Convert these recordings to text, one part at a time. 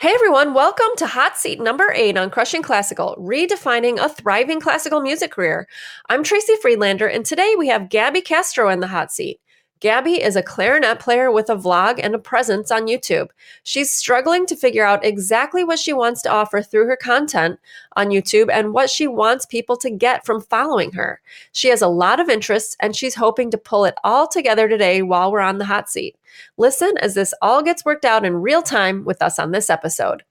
Hey everyone, welcome to Hot Seat number 8 on Crushing Classical, redefining a thriving classical music career. I'm Tracy Friedlander, and today we have Gaby Castro in the hot seat. Gaby is a clarinet player with a vlog and a presence on YouTube. She's struggling to figure out exactly what she wants to offer through her content on YouTube and what she wants people to get from following her. She has a lot of interests, and she's hoping to pull it all together today while we're on the hot seat. Listen as this all gets worked out in real time with us on this episode.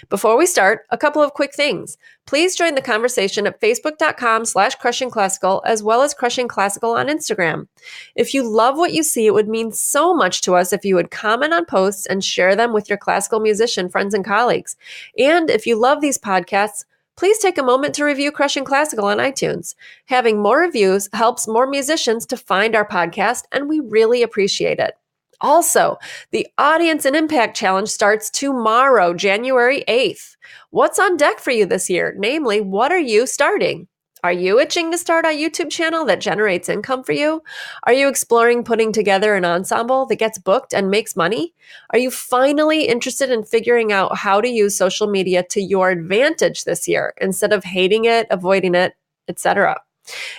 Before we start, a couple of quick things. Please join the conversation at facebook.com/crushingclassical as well as Crushing Classical on Instagram. If you love what you see, it would mean so much to us if you would comment on posts and share them with your classical musician friends and colleagues. And if you love these podcasts, please take a moment to review Crushing Classical on iTunes. Having more reviews helps more musicians to find our podcast, and we really appreciate it. Also, the Audience and Impact Challenge starts tomorrow, January 8th. What's on deck for you this year? Namely, what are you starting? Are you itching to start a YouTube channel that generates income for you? Are you exploring putting together an ensemble that gets booked and makes money? Are you finally interested in figuring out how to use social media to your advantage this year instead of hating it, avoiding it, etc.?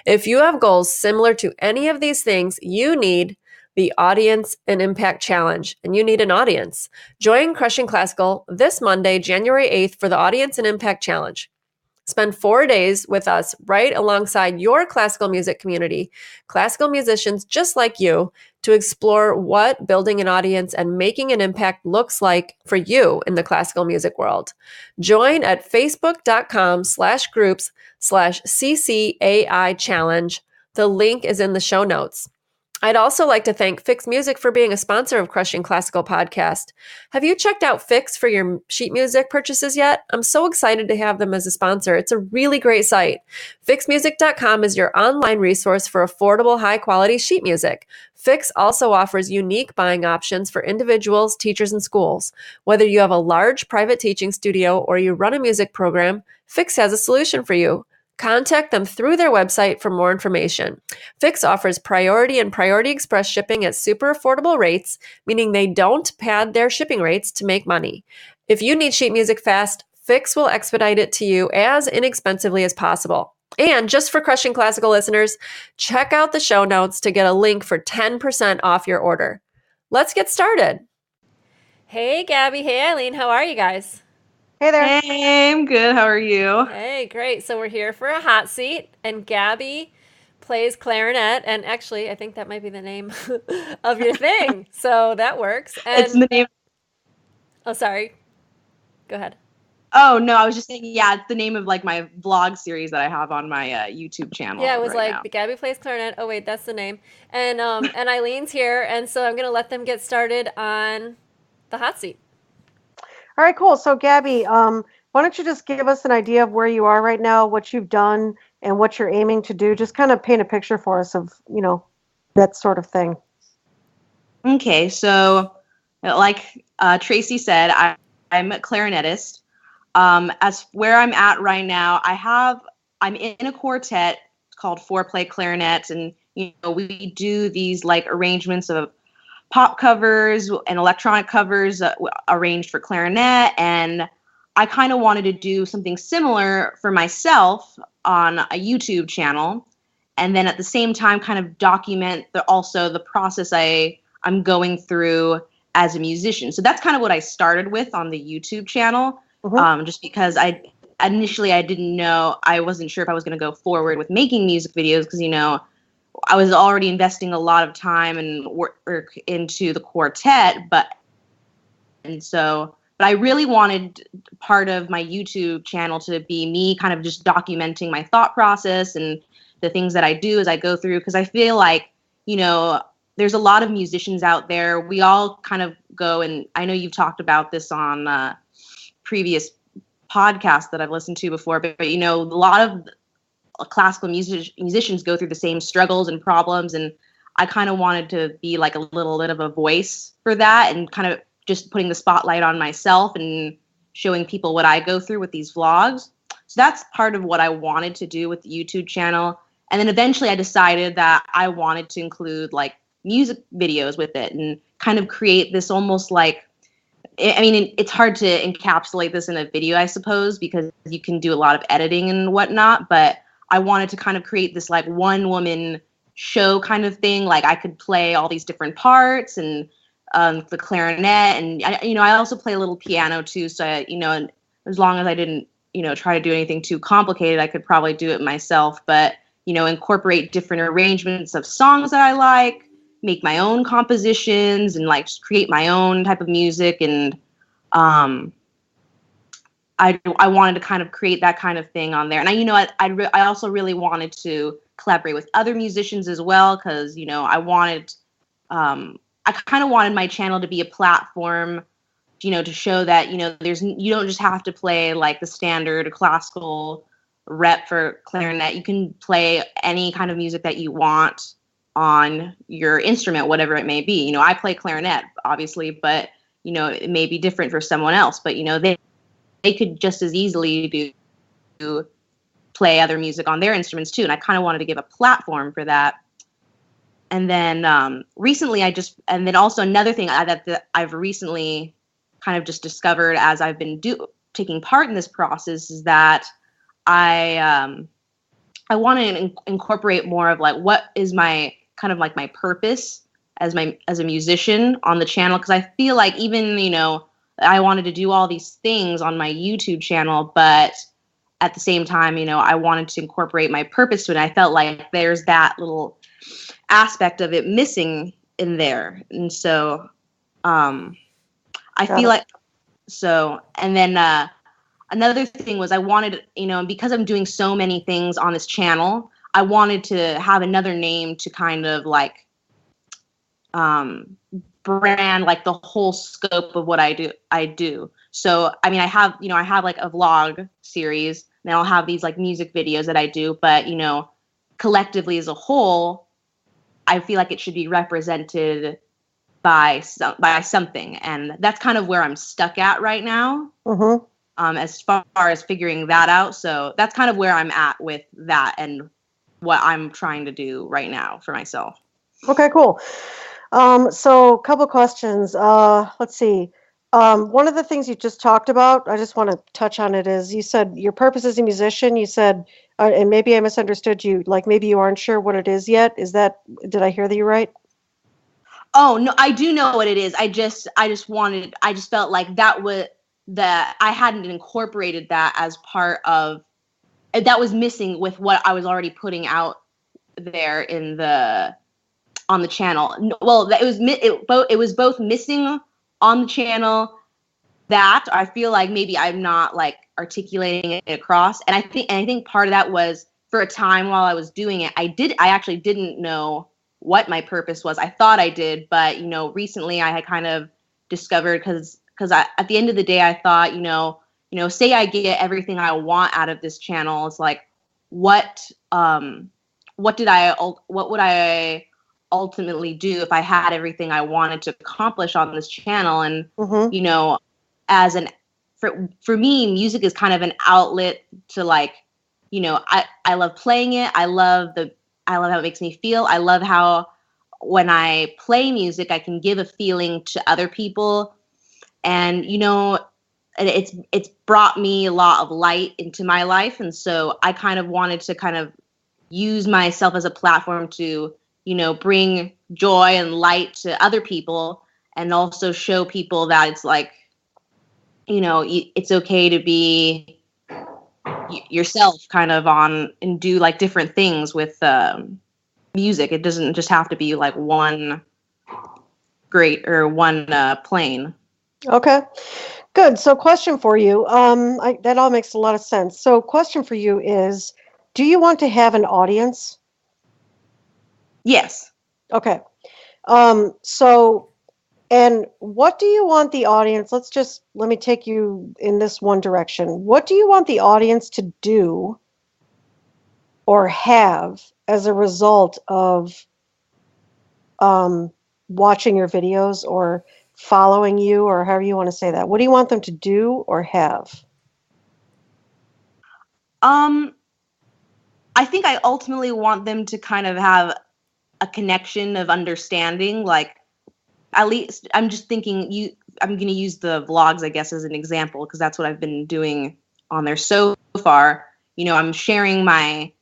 If you have goals similar to any of these things, you need the Audience and Impact Challenge, and you need an audience. Join Crushing Classical this Monday, January 8th for the Audience and Impact Challenge. Spend 4 days with us right alongside your classical music community, classical musicians just like you, to explore what building an audience and making an impact looks like for you in the classical music world. Join at facebook.com/groups/CCAI challenge. The link is in the show notes. I'd also like to thank Fix Music for being a sponsor of Crushing Classical Podcast. Have you checked out Fix for your sheet music purchases yet? I'm so excited to have them as a sponsor. It's a really great site. FixMusic.com is your online resource for affordable, high-quality sheet music. Fix also offers unique buying options for individuals, teachers, and schools. Whether you have a large private teaching studio or you run a music program, Fix has a solution for you. Contact them through their website for more information. Fix offers Priority and Priority Express shipping at super affordable rates, meaning they don't pad their shipping rates to make money. If you need sheet music fast, Fix will expedite it to you as inexpensively as possible. And just for Crushing Classical listeners, check out the show notes to get a link for 10% off your order. Let's get started. Hey, Gaby. Hey, Eileen. How are you guys? Hey there. Hey, I'm good. How are you? Hey, great. So we're here for a hot seat, and Gaby plays clarinet, and actually, I think that might be the name of your thing. So that works. And It's the name. oh, sorry. Go ahead. Oh, no, I was just saying, yeah, it's the name of like my vlog series that I have on my YouTube channel. Yeah, it was right like now. Gaby plays clarinet. Oh, wait, that's the name. And Eileen's here, and so I'm going to let them get started on the hot seat. All right, cool. So, Gaby, why don't you just give us an idea of where you are right now, what you've done, and what you're aiming to do? Just kind of paint a picture for us of, that sort of thing. Okay, so like Tracy said, I'm a clarinetist. As where I'm at right now, I'm in a quartet called Four Play Clarinet, and we do these like arrangements of pop covers and electronic covers arranged for clarinet, and I kind of wanted to do something similar for myself on a YouTube channel, and then at the same time kind of document also the process I'm going through as a musician. So that's kind of what I started with on the YouTube channel, just because I didn't know, I wasn't sure if I was going to go forward with making music videos because, I was already investing a lot of time and work into the quartet, but I really wanted part of my YouTube channel to be me kind of just documenting my thought process and the things that I do as I go through, because I feel like, there's a lot of musicians out there. We all kind of go, and I know you've talked about this on previous podcasts that I've listened to before, but a lot of classical musicians go through the same struggles and problems, and I kind of wanted to be like a little bit of a voice for that, and kind of just putting the spotlight on myself and showing people what I go through with these vlogs. So that's part of what I wanted to do with the YouTube channel. And then eventually I decided that I wanted to include like music videos with it and kind of create this almost like I mean, it's hard to encapsulate this in a video, I suppose, because you can do a lot of editing and whatnot. But I wanted to kind of create this like one woman show kind of thing. Like I could play all these different parts and the clarinet, and I also play a little piano too. So and as long as I didn't try to do anything too complicated, I could probably do it myself. But incorporate different arrangements of songs that I like, make my own compositions, and like just create my own type of music. And I wanted to kind of create that kind of thing on there. And I also really wanted to collaborate with other musicians as well, because I wanted I kind of wanted my channel to be a platform to show that you don't just have to play like the standard classical rep for clarinet. You can play any kind of music that you want on your instrument, whatever it may be. I play clarinet, obviously, but it may be different for someone else. But they could just as easily play other music on their instruments too. And I kind of wanted to give a platform for that. And then recently, and then also another thing that I've recently kind of just discovered as I've been taking part in this process is that I want to incorporate more of like what is my kind of like my purpose as a musician on the channel, because I feel like even I wanted to do all these things on my YouTube channel, but at the same time I wanted to incorporate my purpose to it. And I felt like there's that little aspect of it missing in there, and so I feel like so. And then another thing was I wanted, because I'm doing so many things on this channel, I wanted to have another name to kind of like brand like the whole scope of what I do. So, I mean, I have like a vlog series, and I'll have these like music videos that I do, but, collectively as a whole, I feel like it should be represented by something. And that's kind of where I'm stuck at right now. As far as figuring that out. So that's kind of where I'm at with that and what I'm trying to do right now for myself. Okay, cool. So a couple questions. Let's see. One of the things you just talked about, I just want to touch on it, is you said your purpose as a musician. You said, and maybe I misunderstood you, like maybe you aren't sure what it is yet. Did I hear that you right? Oh, no, I do know what it is. I just felt like I hadn't incorporated that as part of, that was missing with what I was already putting out there on the channel. Well, it was both missing on the channel, that I feel like maybe I'm not like articulating it across. And I think part of that was, for a time while I was doing it, I actually didn't know what my purpose was. I thought I did, but recently I had kind of discovered, because at the end of the day, I thought, say I get everything I want out of this channel, it's like, what would I ultimately do if I had everything I wanted to accomplish on this channel? And for me, music is kind of an outlet to like, I love playing it. I love how it makes me feel. I love how when I play music, I can give a feeling to other people. And, it's brought me a lot of light into my life. And so I kind of wanted to kind of use myself as a platform to, bring joy and light to other people, and also show people that it's like, it's okay to be yourself kind of and do like different things with music. It doesn't just have to be like one great or one plain. Okay, good. So question for you, that all makes a lot of sense. So question for you is, do you want to have an audience? Yes. Okay. So, and what do you want the audience, let me take you in this one direction. What do you want the audience to do or have as a result of watching your videos or following you, or however you want to say that? What do you want them to do or have? I think I ultimately want them to kind of have a connection of understanding. Like, at least I'm just thinking I'm going to use the vlogs, I guess, as an example, because that's what I've been doing on there so far. You know, I'm sharing my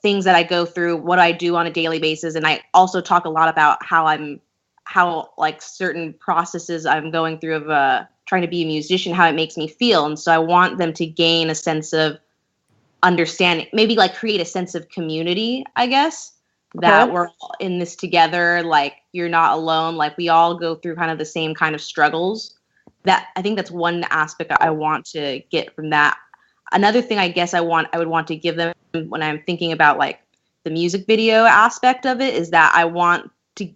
things that I go through, what I do on a daily basis. And I also talk a lot about how like certain processes I'm going through of trying to be a musician, how it makes me feel. And so I want them to gain a sense of understanding, maybe like create a sense of community, I guess, that we're all in this together. Like, you're not alone. Like, we all go through kind of the same kind of struggles. That, I think that's one aspect I want to get from that. Another thing I guess I would want to give them when I'm thinking about like the music video aspect of it is that I want to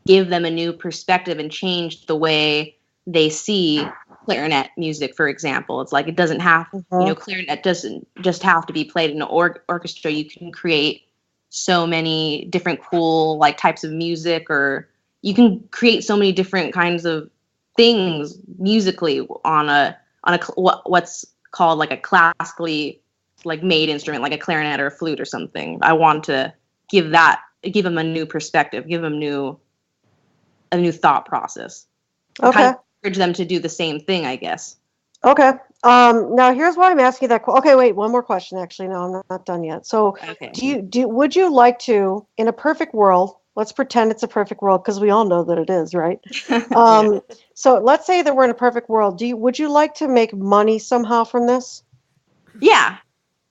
give them a new perspective and change the way they see clarinet music, for example. It's like, it doesn't have, you know, clarinet doesn't just have to be played in an orchestra. You can create so many different cool like types of music, or you can create so many different kinds of things musically on what's called like a classically like made instrument, like a clarinet or a flute or something. I want to give them a new perspective, give them a new thought process. Kind of encourage them to do the same thing, I guess. Okay. Now here's why I'm asking that. Okay, wait, one more question. Actually, no, I'm not done yet. So, would you like to, in a perfect world? Let's pretend it's a perfect world, because we all know that it is, right? So let's say that we're in a perfect world. Would you like to make money somehow from this? Yeah.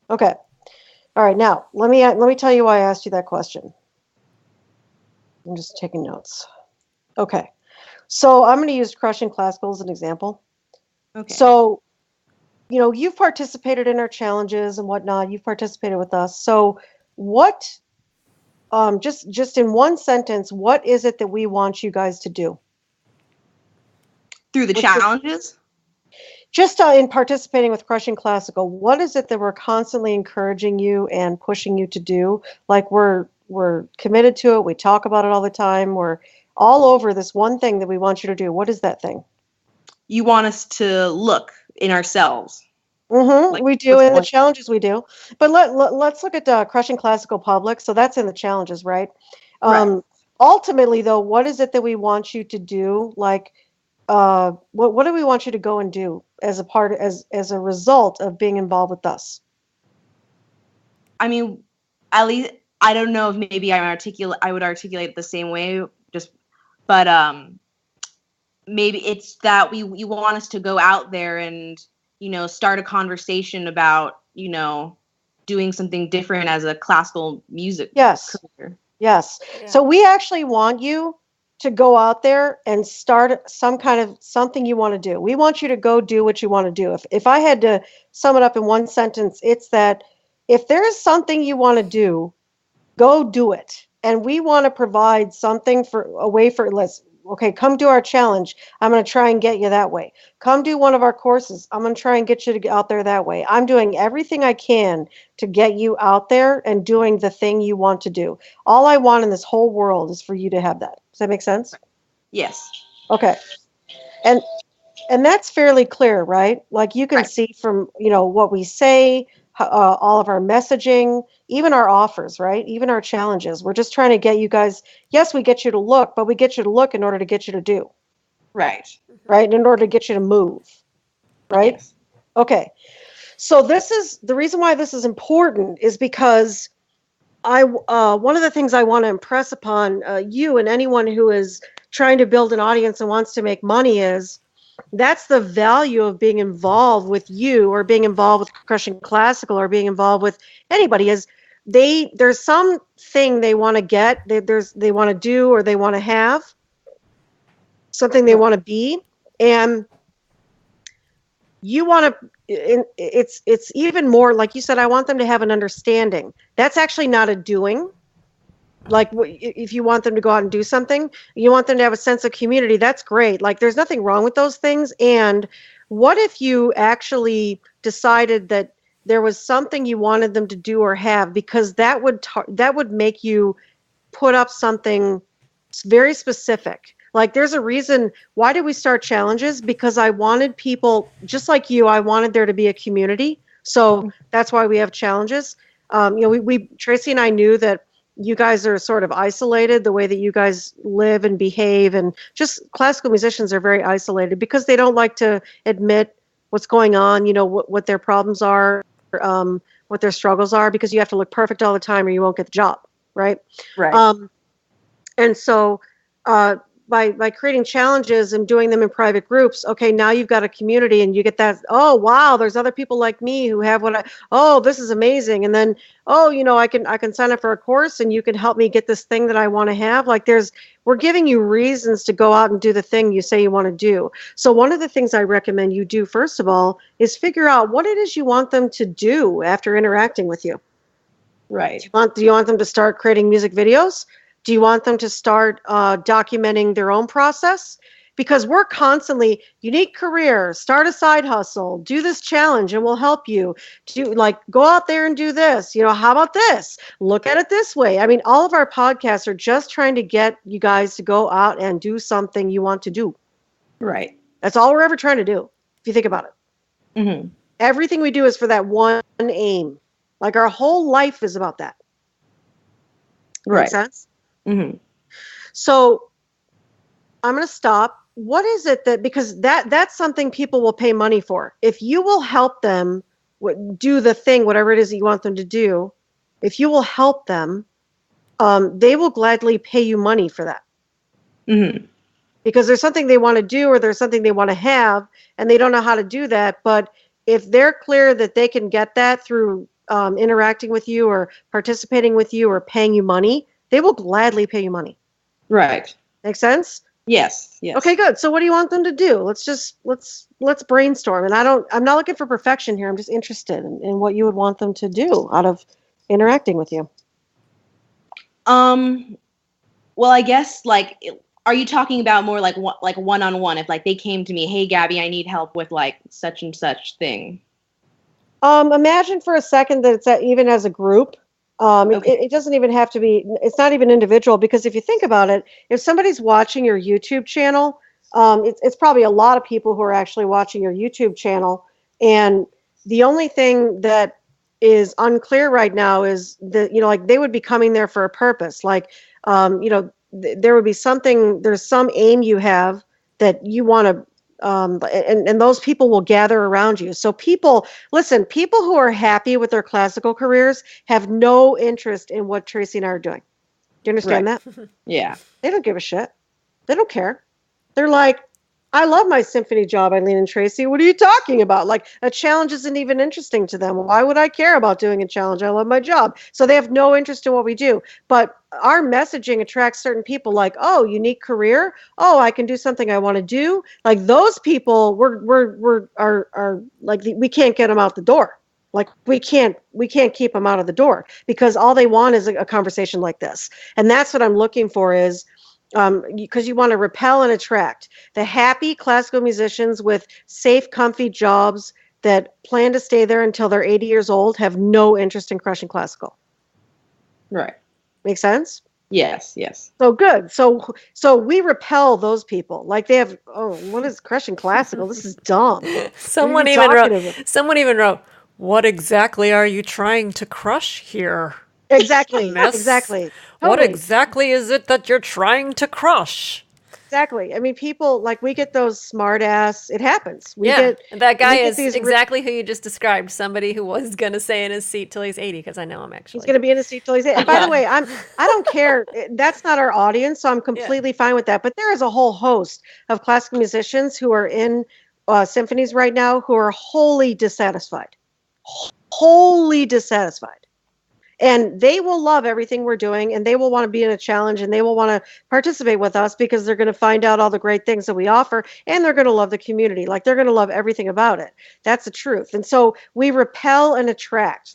Okay. All right. Now let me tell you why I asked you that question. I'm just taking notes. Okay. So I'm going to use Crushing Classical as an example. Okay. So, you know, you've participated in our challenges and whatnot. You've participated with us. So what, just in one sentence, what is it that we want you guys to do? Through the challenges? Just in participating with Crushing Classical, what is it that we're constantly encouraging you and pushing you to do? Like, we're committed to it. We talk about it all the time. We're all over this one thing that we want you to do. What is that thing? You want us to look in ourselves. Like, we do in the challenges, we do. But let's look at Crushing Classical Public. So that's in the challenges, right? Right. Ultimately, though, what is it that we want you to do? Like, what do we want you to go and do as a result of being involved with us? I mean, at least I don't know if maybe I would articulate it the same way, but maybe it's that you want us to go out there and, you know, start a conversation about, you know, doing something different as a classical music career. Yes. Yeah. So we actually want you to go out there and start some kind of something you want to do. We want you to go do what you want to do. If I had to sum it up in one sentence, it's that if there is something you want to do, go do it. And we want to provide something come do our challenge. I'm going to try and get you that way. Come do one of our courses. I'm going to try and get you to get out there that way. I'm doing everything I can to get you out there and doing the thing you want to do. All I want in this whole world is for you to have that. Does that make sense? Yes. Okay. And that's fairly clear, right? Like, you can see from, you know, what we say, all of our messaging, even our offers, right? Even our challenges. We're just trying to get you guys, yes, we get you to look, but we get you to look in order to get you to do. Right. Right? In order to get you to move. Right? Yes. Okay. So this is, the reason why this is important is because one of the things I want to impress upon you and anyone who is trying to build an audience and wants to make money is, that's the value of being involved with you, or being involved with Crushing Classical, or being involved with anybody, is there's something they want to get, they want to do, or they want to have, something they want to be, and you want to, it's even more, like you said, I want them to have an understanding. That's actually not a doing. Like, if you want them to go out and do something, you want them to have a sense of community. That's great. Like, there's nothing wrong with those things. And what if you actually decided that there was something you wanted them to do or have, because that would make you put up something very specific. Like, there's a reason. Why did we start challenges? Because I wanted people, just like you, I wanted there to be a community. So that's why we have challenges. You know, Tracy and I knew that you guys are sort of isolated, the way that you guys live and behave, and just classical musicians are very isolated because they don't like to admit what's going on, what their problems are, what their struggles are, because you have to look perfect all the time or you won't get the job, right? Right. And so by creating challenges and doing them in private groups, okay, now you've got a community and you get that, oh, wow, there's other people like me who have oh, this is amazing. And then, oh, I can sign up for a course and you can help me get this thing that I want to have. Like we're giving you reasons to go out and do the thing you say you want to do. So one of the things I recommend you do, first of all, is figure out what it is you want them to do after interacting with you. Right. Do you want them to start creating music videos? Do you want them to start documenting their own process? Because we're constantly, unique career, start a side hustle, do this challenge and we'll help you. Go out there and do this. How about this? Look at it this way. I mean, all of our podcasts are just trying to get you guys to go out and do something you want to do. Right. That's all we're ever trying to do, if you think about it. Mm-hmm. Everything we do is for that one aim. Like our whole life is about that. Right. Make sense? Mm-hmm. So I'm going to stop. What is it because that's something people will pay money for. If you will help them do the thing, whatever it is that you want them to do, if you will help them, they will gladly pay you money for that. Mm-hmm. Because there's something they want to do or there's something they want to have and they don't know how to do that. But if they're clear that they can get that through interacting with you or participating with you or paying you money, they will gladly pay you money. Right. Make sense? Yes. Yes. Okay, good. So what do you want them to do? Let's brainstorm. And I'm not looking for perfection here. I'm just interested in what you would want them to do out of interacting with you. Well, I guess are you talking about more like one-on-one? If they came to me, hey, Gabby, I need help with such and such thing. Imagine for a second that it's even as a group. Okay. It doesn't even have to be, it's not even individual, because if you think about it, if somebody's watching your YouTube channel, it's probably a lot of people who are actually watching your YouTube channel. And the only thing that is unclear right now is that, they would be coming there for a purpose. There would be something, there's some aim you have that you want to, and those people will gather around you. So people who are happy with their classical careers have no interest in what Tracy and I are doing. Do you understand that? Yeah. They don't give a shit. They don't care. They're like, I love my symphony job, Eileen and Tracy. What are you talking about? A challenge isn't even interesting to them. Why would I care about doing a challenge? I love my job. So they have no interest in what we do. But our messaging attracts certain people oh, unique career. Oh, I can do something I want to do. Those people, we can't get them out the door. We can't keep them out of the door because all they want is a conversation like this. And that's what I'm looking for is, because you want to repel and attract the happy classical musicians with safe, comfy jobs that plan to stay there until they're 80 years old, have no interest in crushing classical. Right. Make sense? Yes, yes. So good. So we repel those people. They have, oh, what is crushing classical? This is dumb. Someone even wrote, what exactly are you trying to crush here? Exactly. Miss? Exactly. Totally. What exactly is it that you're trying to crush? Exactly. I mean, people we get those smart ass. It happens. That guy is exactly who you just described. Somebody who was going to stay in his seat till he's 80, because I know him actually. He's going to be in his seat till he's 80. And by the way, I don't care. That's not our audience, so I'm completely fine with that. But there is a whole host of classical musicians who are in symphonies right now who are wholly dissatisfied. Wholly dissatisfied. And they will love everything we're doing, and they will want to be in a challenge, and they will want to participate with us because they're going to find out all the great things that we offer, and they're going to love the community. They're going to love everything about it. That's the truth. And so we repel and attract.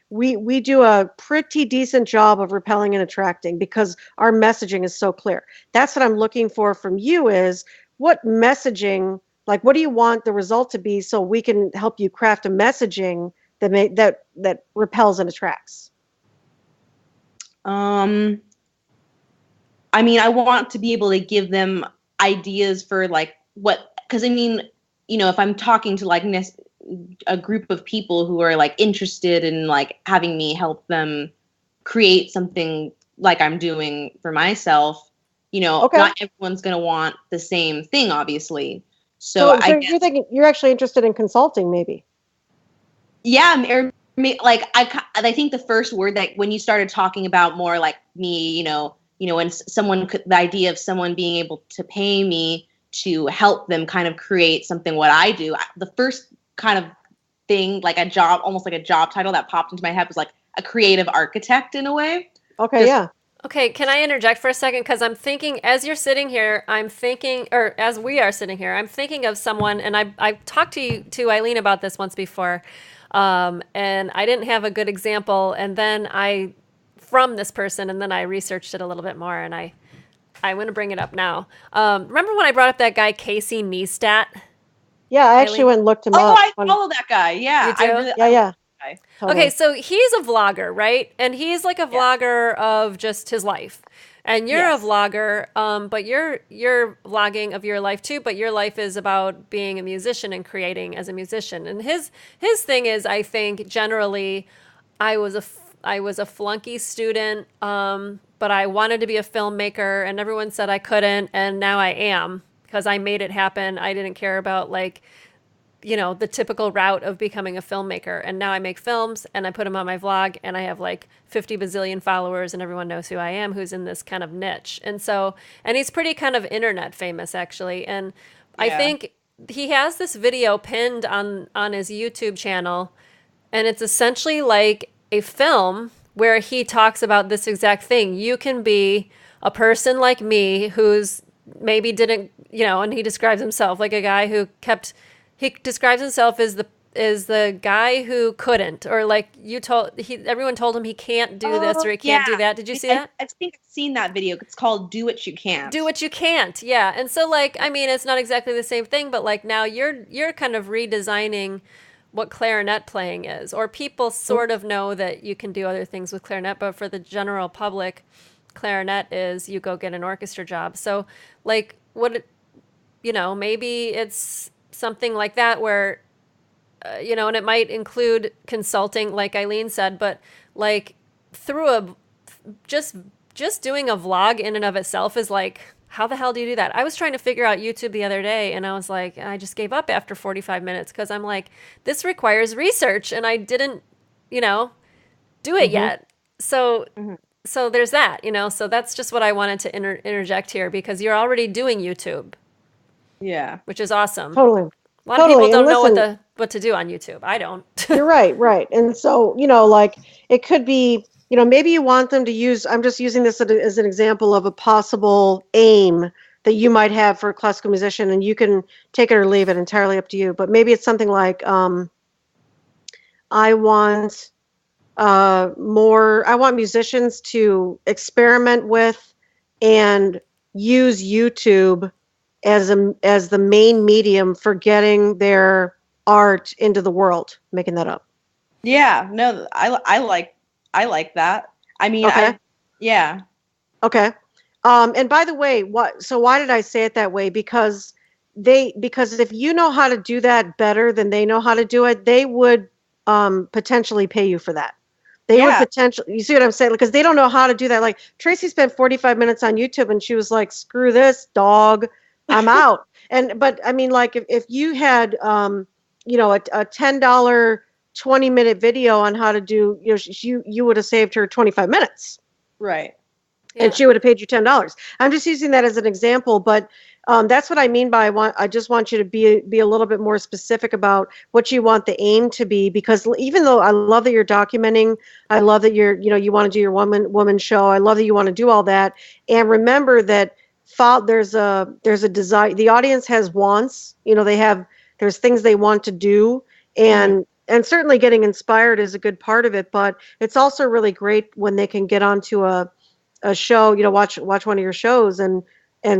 We do a pretty decent job of repelling and attracting because our messaging is so clear. That's what I'm looking for from you is what messaging, what do you want the result to be so we can help you craft a messaging that repels and attracts. I mean, I want to be able to give them ideas for because if I'm talking to a group of people who are interested in having me help them create something like I'm doing for myself, you know, Okay. not everyone's going to want the same thing, obviously. So I guess, you're thinking you're actually interested in consulting, maybe. yeah, like I think the first word that when you started talking about more like me, when someone could, the idea of someone being able to pay me to help them kind of create something what I do, the first kind of thing, like a job, almost like a job title that popped into my head was like a creative architect in a way. Okay, yeah. Okay, can I interject for a second? Because I'm thinking, as you're sitting here, I'm thinking, or as we are sitting here, I'm thinking of someone, and I've talked to Eileen about this once before, and I didn't have a good example, and then from this person, and then I researched it a little bit more, and I'm going to bring it up now. Remember when I brought up that guy, Casey Neistat? Yeah, I actually went and looked him up. Oh, I follow that guy. Yeah. You do? Yeah. Totally. Okay, so he's a vlogger, right? And he's like a vlogger of just his life. And you're a vlogger, but you're vlogging of your life too, but your life is about being a musician and creating as a musician. And his thing is, I think, generally, I was a flunky student, but I wanted to be a filmmaker, and everyone said I couldn't, and now I am, because I made it happen. I didn't care about, like, the typical route of becoming a filmmaker. And now I make films and I put them on my vlog, and I have like 50 bazillion followers, and everyone knows who I am, who's in this kind of niche. And he's pretty kind of internet famous, actually. And I think he has this video pinned on his YouTube channel, and it's essentially like a film where he talks about this exact thing. You can be a person like me who's maybe didn't, and he describes himself like a guy who he describes himself as the guy who couldn't, or like everyone told him he can't do this or he can't do that. Did you see that? I think I've seen that video. It's called Do What You Can't. Do What You Can't. Yeah. And so, like, I mean, it's not exactly the same thing, but like now you're kind of redesigning what clarinet playing is, or people sort of know that you can do other things with clarinet, but for the general public, clarinet is you go get an orchestra job. So like maybe it's something like that where, and it might include consulting, like Eileen said, but like through just doing a vlog in and of itself is like, how the hell do you do that? I was trying to figure out YouTube the other day, and I was like, I just gave up after 45 minutes because I'm like, this requires research, and I didn't, do it yet. So there's that, so that's just what I wanted to interject here, because you're already doing YouTube. Yeah. Which is awesome. Totally. A lot of people don't know what to do on YouTube. I don't. You're right. And so, like it could be, maybe you want them to use, I'm just using this as an example of a possible aim that you might have for a classical musician, and you can take it or leave it, entirely up to you. But maybe it's something like, I want musicians to experiment with and use YouTube as the main medium for getting their art into the world. Making that up. Yeah, no, I like that. I mean, okay. Yeah. Okay. And by the way, why did I say it that way? Because if you know how to do that better than they know how to do it, they would potentially pay you for that. They would potentially, you see what I'm saying? Because they don't know how to do that. Like Tracy spent 45 minutes on YouTube, and she was like, screw this, dog, I'm out. But I mean, like if you had, a $10, 20-minute video on how to do, you would have saved her 25 minutes. Right. Yeah. And she would have paid you $10. I'm just using that as an example, but that's what I mean by I just want you to be a little bit more specific about what you want the aim to be, because even though I love that you're documenting, I love that you want to do your woman show, I love that you want to do all that, and remember that there's a desire. The audience has wants. There's things they want to do, and certainly getting inspired is a good part of it. But it's also really great when they can get onto a show. Watch one of your shows and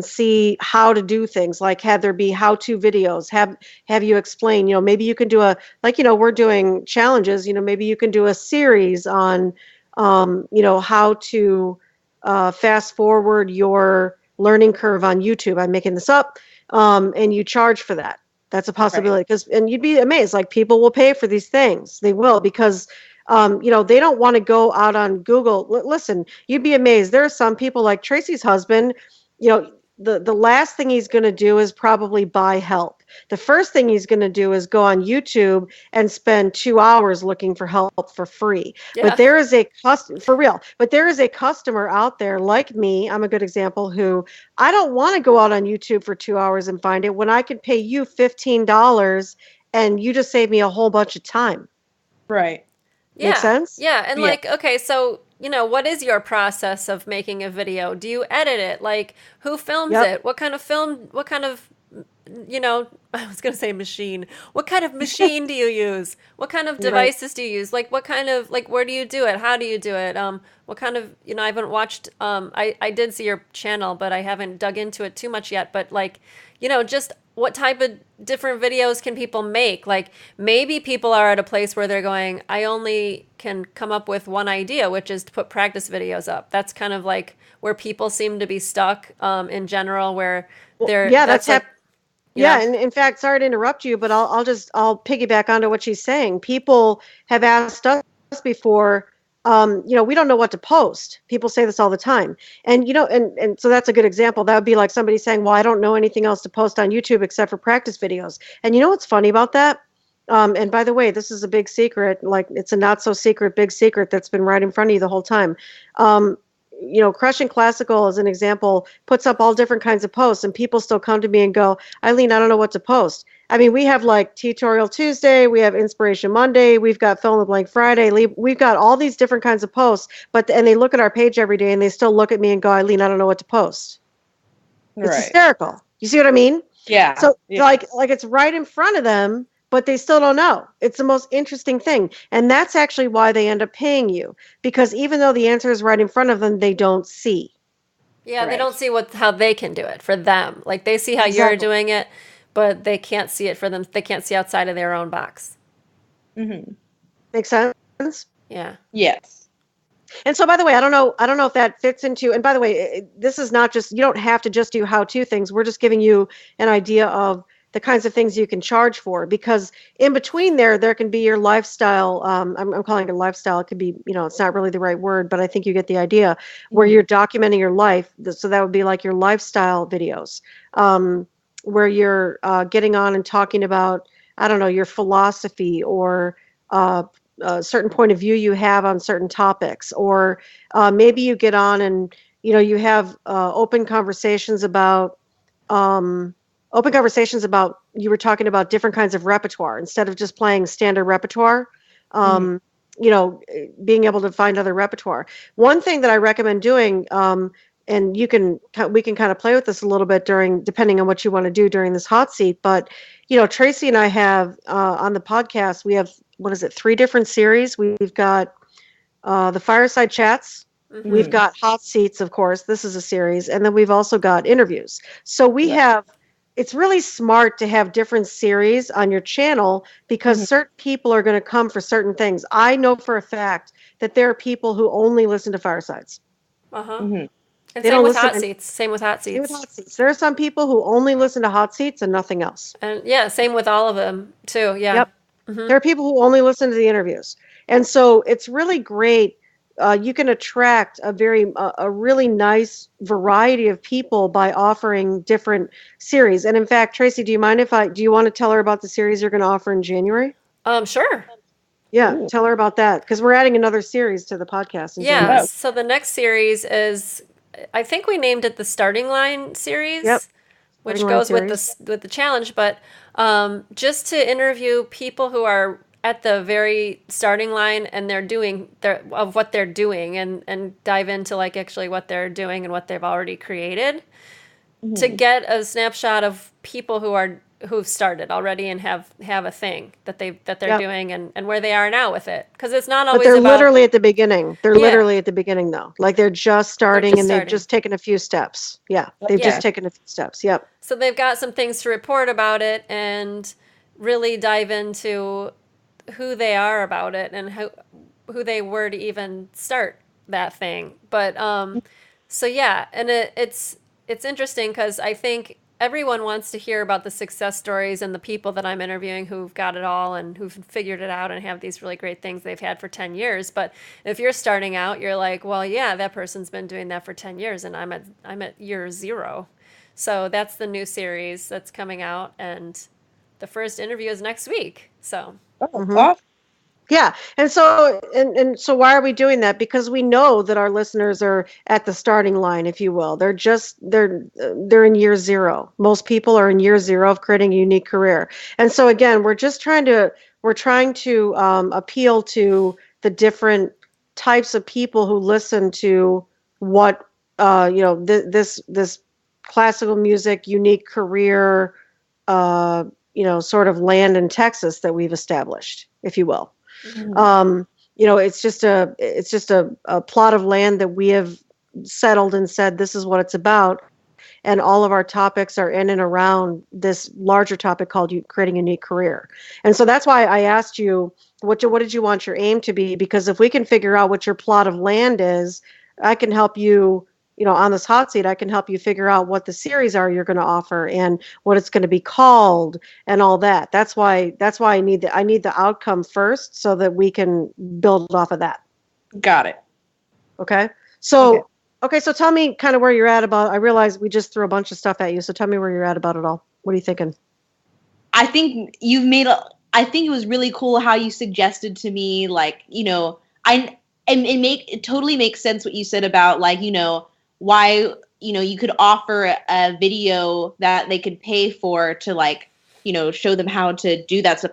see how to do things. Like have there be how-to videos. Have you explain. Maybe you can do we're doing challenges. Maybe you can do a series on how to fast forward your learning curve on YouTube. I'm making this up, and you charge for that. That's a possibility. And you'd be amazed, like people will pay for these things. They will, because They don't want to go out on Google. Listen, you'd be amazed. There are some people like Tracy's husband, the last thing he's going to do is probably buy help. The first thing he's going to do is go on YouTube and spend 2 hours looking for help for free. Yeah. But there is for real, but there is a customer out there like me. I'm a good example who I don't want to go out on YouTube for 2 hours and find it when I could pay you $15 and you just save me a whole bunch of time. Right. Make sense? Yeah. And okay, so, what is your process of making a video? Do you edit it? Like, who films it? What kind of I was going to say machine. What kind of machine do you use? What kind of devices do you use? Like, what kind of, where do you do it? How do you do it? What kind of, I haven't watched, I did see your channel, but I haven't dug into it too much yet. But just what type of different videos can people make? Like, maybe people are at a place where they're going, I only can come up with one idea, which is to put practice videos up. That's kind of like where people seem to be stuck in general, where they're, yeah, and in fact, sorry to interrupt you, but I'll piggyback onto what she's saying. People have asked us before, we don't know what to post. People say this all the time. And, and so that's a good example. That would be like somebody saying, well, I don't know anything else to post on YouTube except for practice videos. And you know what's funny about that? And by the way, this is a big secret, like it's a not so secret, big secret that's been right in front of you the whole time. Crushing Classical, as an example, puts up all different kinds of posts, and people still come to me and go, Eileen, I don't know what to post. I mean, we have like Tutorial Tuesday, we have Inspiration Monday, we've got Fill in the Blank Friday, we've got all these different kinds of posts, and they look at our page every day and they still look at me and go, Eileen, I don't know what to post. It's hysterical. You see what I mean? Yeah. So like it's right in front of them, but they still don't know. It's the most interesting thing. And that's actually why they end up paying you. Because even though the answer is right in front of them, they don't see. Yeah, they don't see how they can do it for them. Like, they see how you're doing it, but they can't see it for them. They can't see outside of their own box. Mm-hmm. Make sense? Yeah. Yes. And so, by the way, I don't know if that fits into, and by the way, this is not just, you don't have to just do how-to things. We're just giving you an idea of the kinds of things you can charge for, because in between there can be your lifestyle. I'm calling it a lifestyle. It could be, it's not really the right word, but I think you get the idea, where you're documenting your life. So that would be like your lifestyle videos, where you're getting on and talking about, I don't know, your philosophy, or a certain point of view you have on certain topics, or maybe you get on and, you have open conversations about, you were talking about different kinds of repertoire instead of just playing standard repertoire, being able to find other repertoire. One thing that I recommend doing, and we can kind of play with this a little bit depending on what you want to do during this hot seat. But, Tracy and I have on the podcast, we have, 3 different series. We've got the Fireside Chats. Mm-hmm. We've got Hot Seats, of course. This is a series. And then we've also got interviews. So we have, it's really smart to have different series on your channel, because certain people are going to come for certain things. I know for a fact that there are people who only listen to Firesides. And same with Hot Seats. Same with Hot Seats. There are some people who only listen to Hot Seats and nothing else. And same with all of them too. Yeah. Yep. Mm-hmm. There are people who only listen to the interviews. And so it's really great. You can attract a really nice variety of people by offering different series. And in fact, Tracy, do you want to tell her about the series you're going to offer in January? Sure. Yeah, Ooh. Tell her about that, because we're adding another series to the podcast in January. So the next series is, I think we named it the Starting Line series. Yep. Which goes with the challenge, but just to interview people who are at the very starting line and of what they're doing, and dive into like actually what they're doing and what they've already created, to get a snapshot of people who've started already and have a thing that they're doing and where they are now with it, because it's not always. But they're literally at the beginning. Literally at the beginning, though. Like they're just starting, they've just taken a few steps. Yeah, they've just taken a few steps. Yep. So they've got some things to report about it and really dive into who they are about it and who they were to even start that thing. But and it's interesting, because I think everyone wants to hear about the success stories and the people that I'm interviewing who've got it all and who've figured it out and have these really great things they've had for 10 years. But if you're starting out, you're like, well, yeah, that person's been doing that for 10 years and I'm at year 0. So that's the new series that's coming out, and the first interview is next week. So Yeah. And so why are we doing that? Because we know that our listeners are at the starting line, if you will. They're in year 0. Most people are in year 0 of creating a unique career. And so again, we're trying to appeal to the different types of people who listen to what this classical music unique career sort of land in Texas that we've established, if you will. It's just a plot of land that we have settled and said this is what it's about, and all of our topics are in and around this larger topic called creating a unique career. And so that's why I asked you what did you want your aim to be, because if we can figure out what your plot of land is, I can help you. On this hot seat, I can help you figure out what the series are you're going to offer and what it's going to be called and all that. That's why I need the outcome first so that we can build off of that. Got it. Okay. So tell me kind of where you're at about, I realize we just threw a bunch of stuff at you. So tell me where you're at about it all. What are you thinking? I think I think it was really cool how you suggested to me, like, it totally makes sense what you said about, like, why you could offer a video that they could pay for to, like, show them how to do that stuff.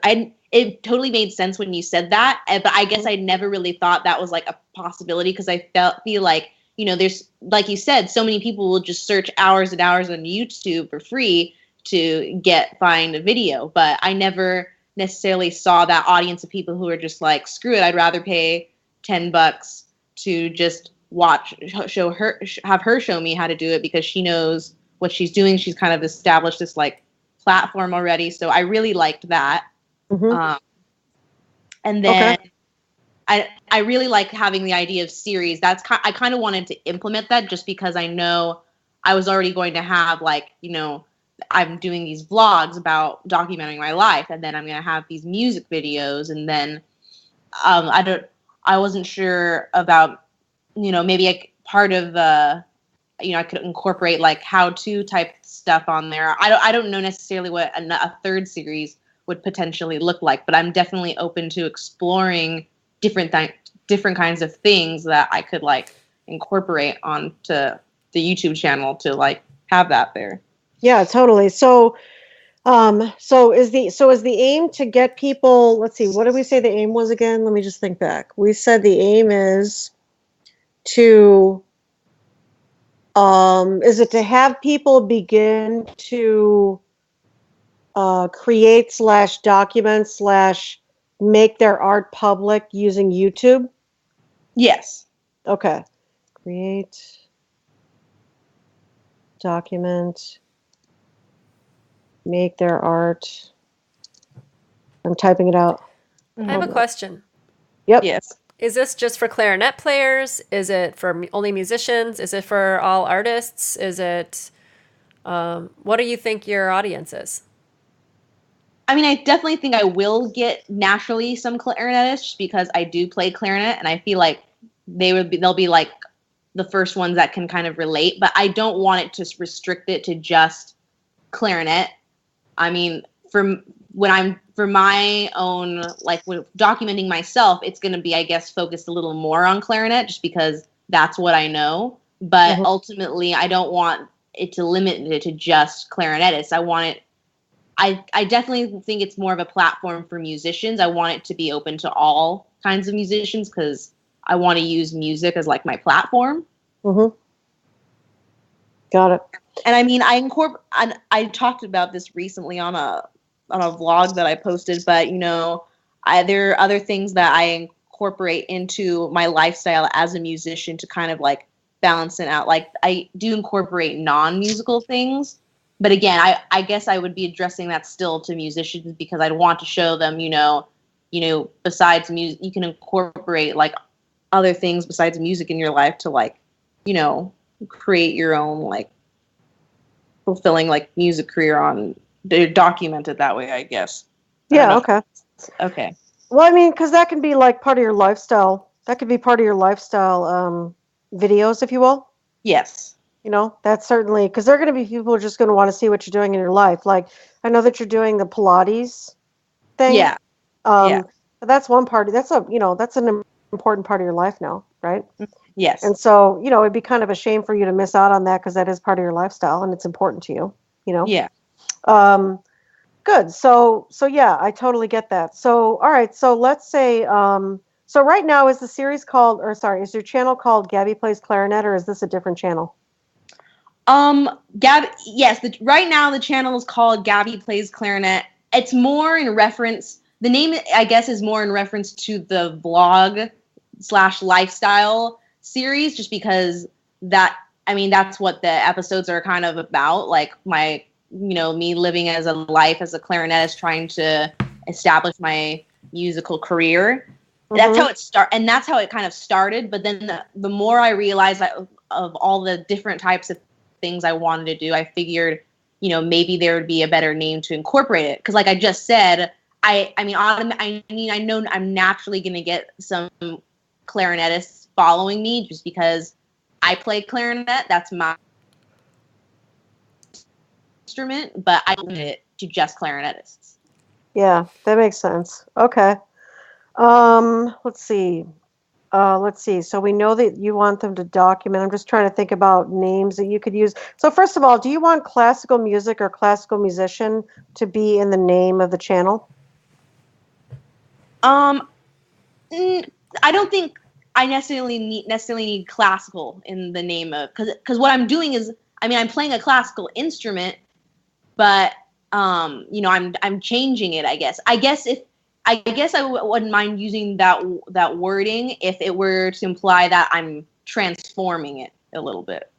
It totally made sense when you said that, but I guess I never really thought that was like a possibility, because I feel like there's, like you said, so many people will just search hours and hours on YouTube for free to find a video, but I never necessarily saw that audience of people who are just like, screw it, I'd rather pay $10 to just have her show me how to do it, because she knows what she's doing. She's kind of established this like platform already. So I really liked that. Mm-hmm. And then I really like having the idea of series. I kind of wanted to implement that just because I know I was already going to have, like, I'm doing these vlogs about documenting my life, and then I'm going to have these music videos, and then I wasn't sure about maybe part of the, I could incorporate like how-to type stuff on there. I don't know necessarily what a third series would potentially look like, but I'm definitely open to exploring different kinds of things that I could like incorporate onto the YouTube channel to like have that there. Yeah, totally. So is the aim to get people, let's see, what did we say the aim was again? Let me just think back. We said the aim is to is it to have people begin to create / document / make their art public using YouTube? Yes. Okay. Create, document, make their art. I'm typing it out. I have a question. Yep. Yes. Is this just for clarinet players? Is it for only musicians? Is it for all artists? Is it, what do you think your audience is? I mean, I definitely think I will get naturally some clarinetists, because I do play clarinet, and I feel like they'll be like the first ones that can kind of relate, but I don't want it to restrict it to just clarinet. I mean, for my own, like, when documenting myself, it's going to be, I guess, focused a little more on clarinet, just because that's what I know. But ultimately, I don't want it to limit it to just clarinetists. I definitely think it's more of a platform for musicians. I want it to be open to all kinds of musicians, because I want to use music as like my platform. Mm-hmm. Got it. And I mean, I talked about this recently on a vlog that I posted, but there are other things that I incorporate into my lifestyle as a musician to kind of like balance it out. Like, I do incorporate non-musical things, but again, I guess I would be addressing that still to musicians, because I'd want to show them, besides music, you can incorporate like other things besides music in your life to, like, create your own like fulfilling like music career on. They're documented that way, I guess. Yeah. Okay. Okay. Well, I mean, because that can be like part of your lifestyle. That could be part of your lifestyle videos, if you will. Yes. You know, that's certainly because there are going to be people who are just going to want to see what you're doing in your life. Like, I know that you're doing the Pilates thing. Yeah. Yeah. But that's one part. That's that's an important part of your life now, right? Yes. And so, it'd be kind of a shame for you to miss out on that because that is part of your lifestyle and it's important to you. Yeah. Good. So yeah, I totally get that. So, all right. So let's say, so right now is is your channel called Gaby Plays Clarinet, or is this a different channel? Gaby, yes, right now the channel is called Gaby Plays Clarinet. It's more in reference, the name, I guess, is more in reference to the vlog / lifestyle series, just because that's what the episodes are kind of about. Like me living as a life as a clarinetist, trying to establish my musical career. Mm-hmm. That's how it kind of started. But then the more I realized of all the different types of things I wanted to do, I figured, maybe there would be a better name to incorporate it. Because like I just said, I know I'm naturally going to get some clarinetists following me just because I play clarinet. That's my instrument, but I limit it to just clarinetists. Yeah, that makes sense. Okay. Let's see. So we know that you want them to document. I'm just trying to think about names that you could use. So first of all, do you want classical music or classical musician to be in the name of the channel? I don't think I necessarily need classical in the name of, because what I'm doing is, I'm playing a classical instrument, but I'm changing it. I guess I wouldn't mind using that wording if it were to imply that I'm transforming it a little bit.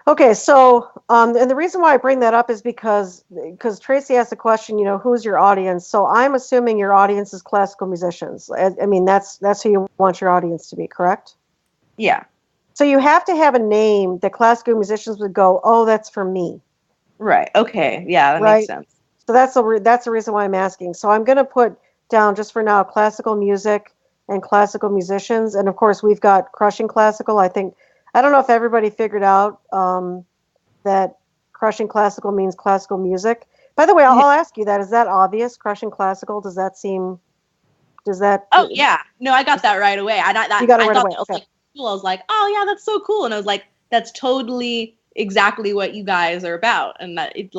Okay, so and the reason why I bring that up is because Tracy asked the question, who's your audience? So I'm assuming your audience is classical musicians. That's who you want your audience to be, correct? Yeah. So you have to have a name that classical musicians would go, oh, that's for me. Right. Okay. Yeah, that makes sense. So that's the reason why I'm asking. So I'm going to put down just for now classical music and classical musicians, and of course we've got Crushing Classical. I don't know if everybody figured out that Crushing Classical means classical music. By the way, I'll ask you that. Is that obvious? Crushing Classical? Does that? Oh yeah. No, I got that right away. You got it right away. That was like cool. I was like, oh yeah, that's so cool. And I was like, that's totally exactly what you guys are about, and that it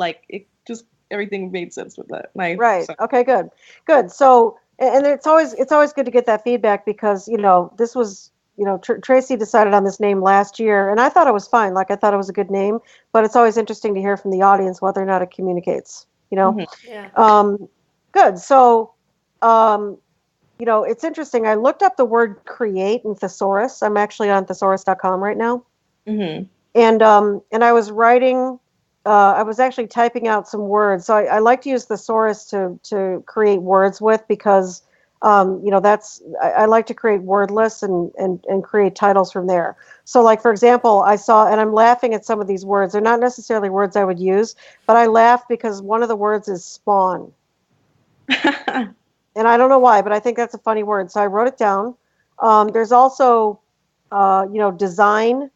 just everything made sense with that. Right. So. Okay. Good. So, and it's always good to get that feedback because this was Tracy decided on this name last year, and I thought it was fine. Like I thought it was a good name, but it's always interesting to hear from the audience whether or not it communicates. Mm-hmm. Yeah. Good. So, it's interesting. I looked up the word create in thesaurus. I'm actually on thesaurus.com right now. Mm-hmm. And I was writing. I was actually typing out some words. So I like to use thesaurus to create words with because, I like to create word lists and create titles from there. So like, for example, I saw, and I'm laughing at some of these words. They're not necessarily words I would use, but I laugh because one of the words is spawn. And I don't know why, but I think that's a funny word. So I wrote it down. There's also, design,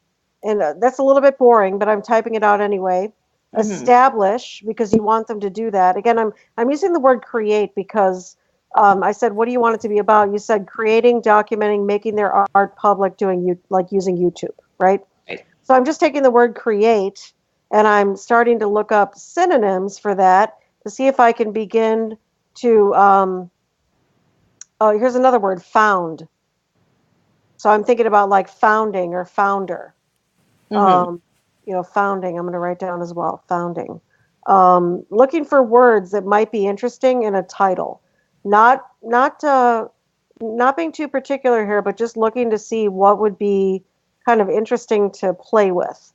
and that's a little bit boring, but I'm typing it out anyway. Mm-hmm. Establish, because you want them to do that. Again, I'm using the word create because I said, what do you want it to be about? You said creating, documenting, making their art public, using YouTube, right? So I'm just taking the word create and I'm starting to look up synonyms for that to see if I can begin to, here's another word, found. So I'm thinking about like founding or founder. Mm-hmm. Founding, I'm going to write down as well, founding. Looking for words that might be interesting in a title. Not being too particular here, but just looking to see what would be kind of interesting to play with.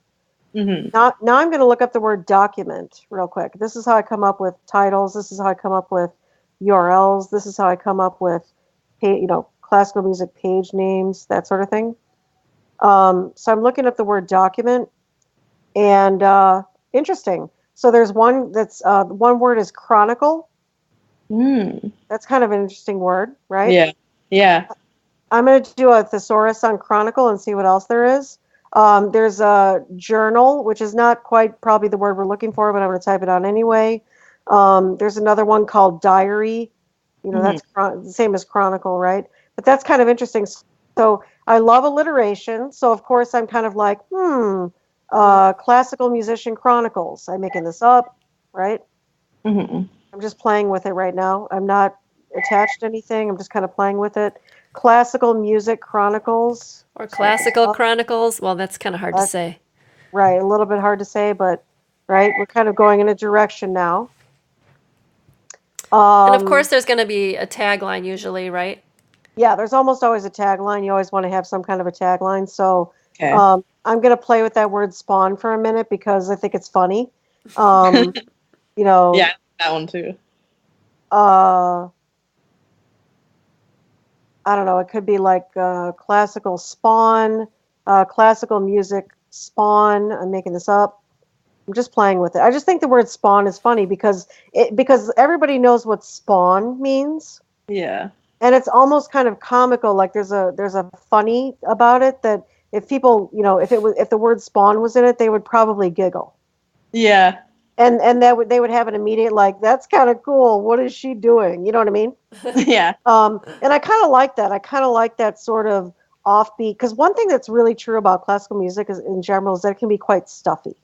Mm-hmm. Now I'm going to look up the word document real quick. This is how I come up with titles. This is how I come up with URLs. This is how I come up with, classical music page names, that sort of thing. So I'm looking at the word document, and interesting. So there's one that's one word is chronicle. Mm. That's kind of an interesting word, right? Yeah. Yeah. I'm going to do a thesaurus on chronicle and see what else there is. There's a journal, which is not quite probably the word we're looking for, but I'm going to type it on anyway. There's another one called diary. That's the same as chronicle, right? But that's kind of interesting. So I love alliteration. So of course I'm kind of like, classical musician chronicles. I'm making this up, right? Mm-hmm. I'm just playing with it right now. I'm not attached to anything. I'm just kind of playing with it. Classical music chronicles. Or classical chronicles. Well, that's kind of hard to say. Right, a little bit hard to say, but right, we're kind of going in a direction now. And of course, there's going to be a tagline usually, right? Yeah, there's almost always a tagline. You always want to have some kind of a tagline. So Okay. I'm going to play with that word spawn for a minute because I think it's funny. You know. Yeah, that one too. I don't know. It could be like classical spawn, classical music spawn. I'm making this up. I'm just playing with it. I just think the word spawn is funny because everybody knows what spawn means. Yeah. And it's almost kind of comical. Like there's a funny about it that if people, if the word spawn was in it, they would probably giggle. Yeah. And they would have an immediate like, that's kind of cool. What is she doing? You know what I mean? Yeah. And I kind of like that. I kind of like that sort of offbeat, because one thing that's really true about classical music is, in general, is that it can be quite stuffy.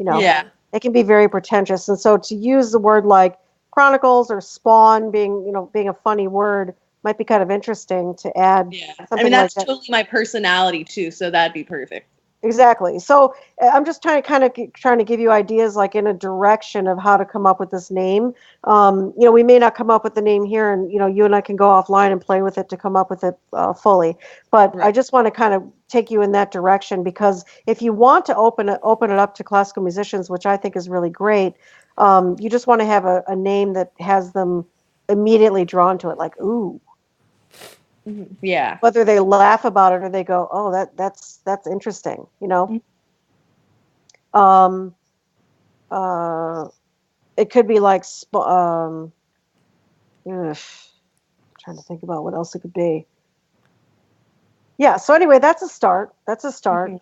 Yeah. It can be very pretentious. And so to use the word like chronicles or spawn being a funny word might be kind of interesting to add. Yeah. Something I mean, that's like that. totally my personality too, so that'd be perfect. Exactly. So I'm just trying to give you ideas, like in a direction of how to come up with this name. We may not come up with the name here, and you and I can go offline and play with it to come up with it fully. But Right. I just want to kind of take you in that direction, because if you want to open it up to classical musicians, which I think is really great, you just want to have a name that has them immediately drawn to it, like ooh. Yeah. Whether they laugh about it or they go, oh, that's interesting, It could be like, trying to think about what else it could be. Yeah. So anyway, that's a start.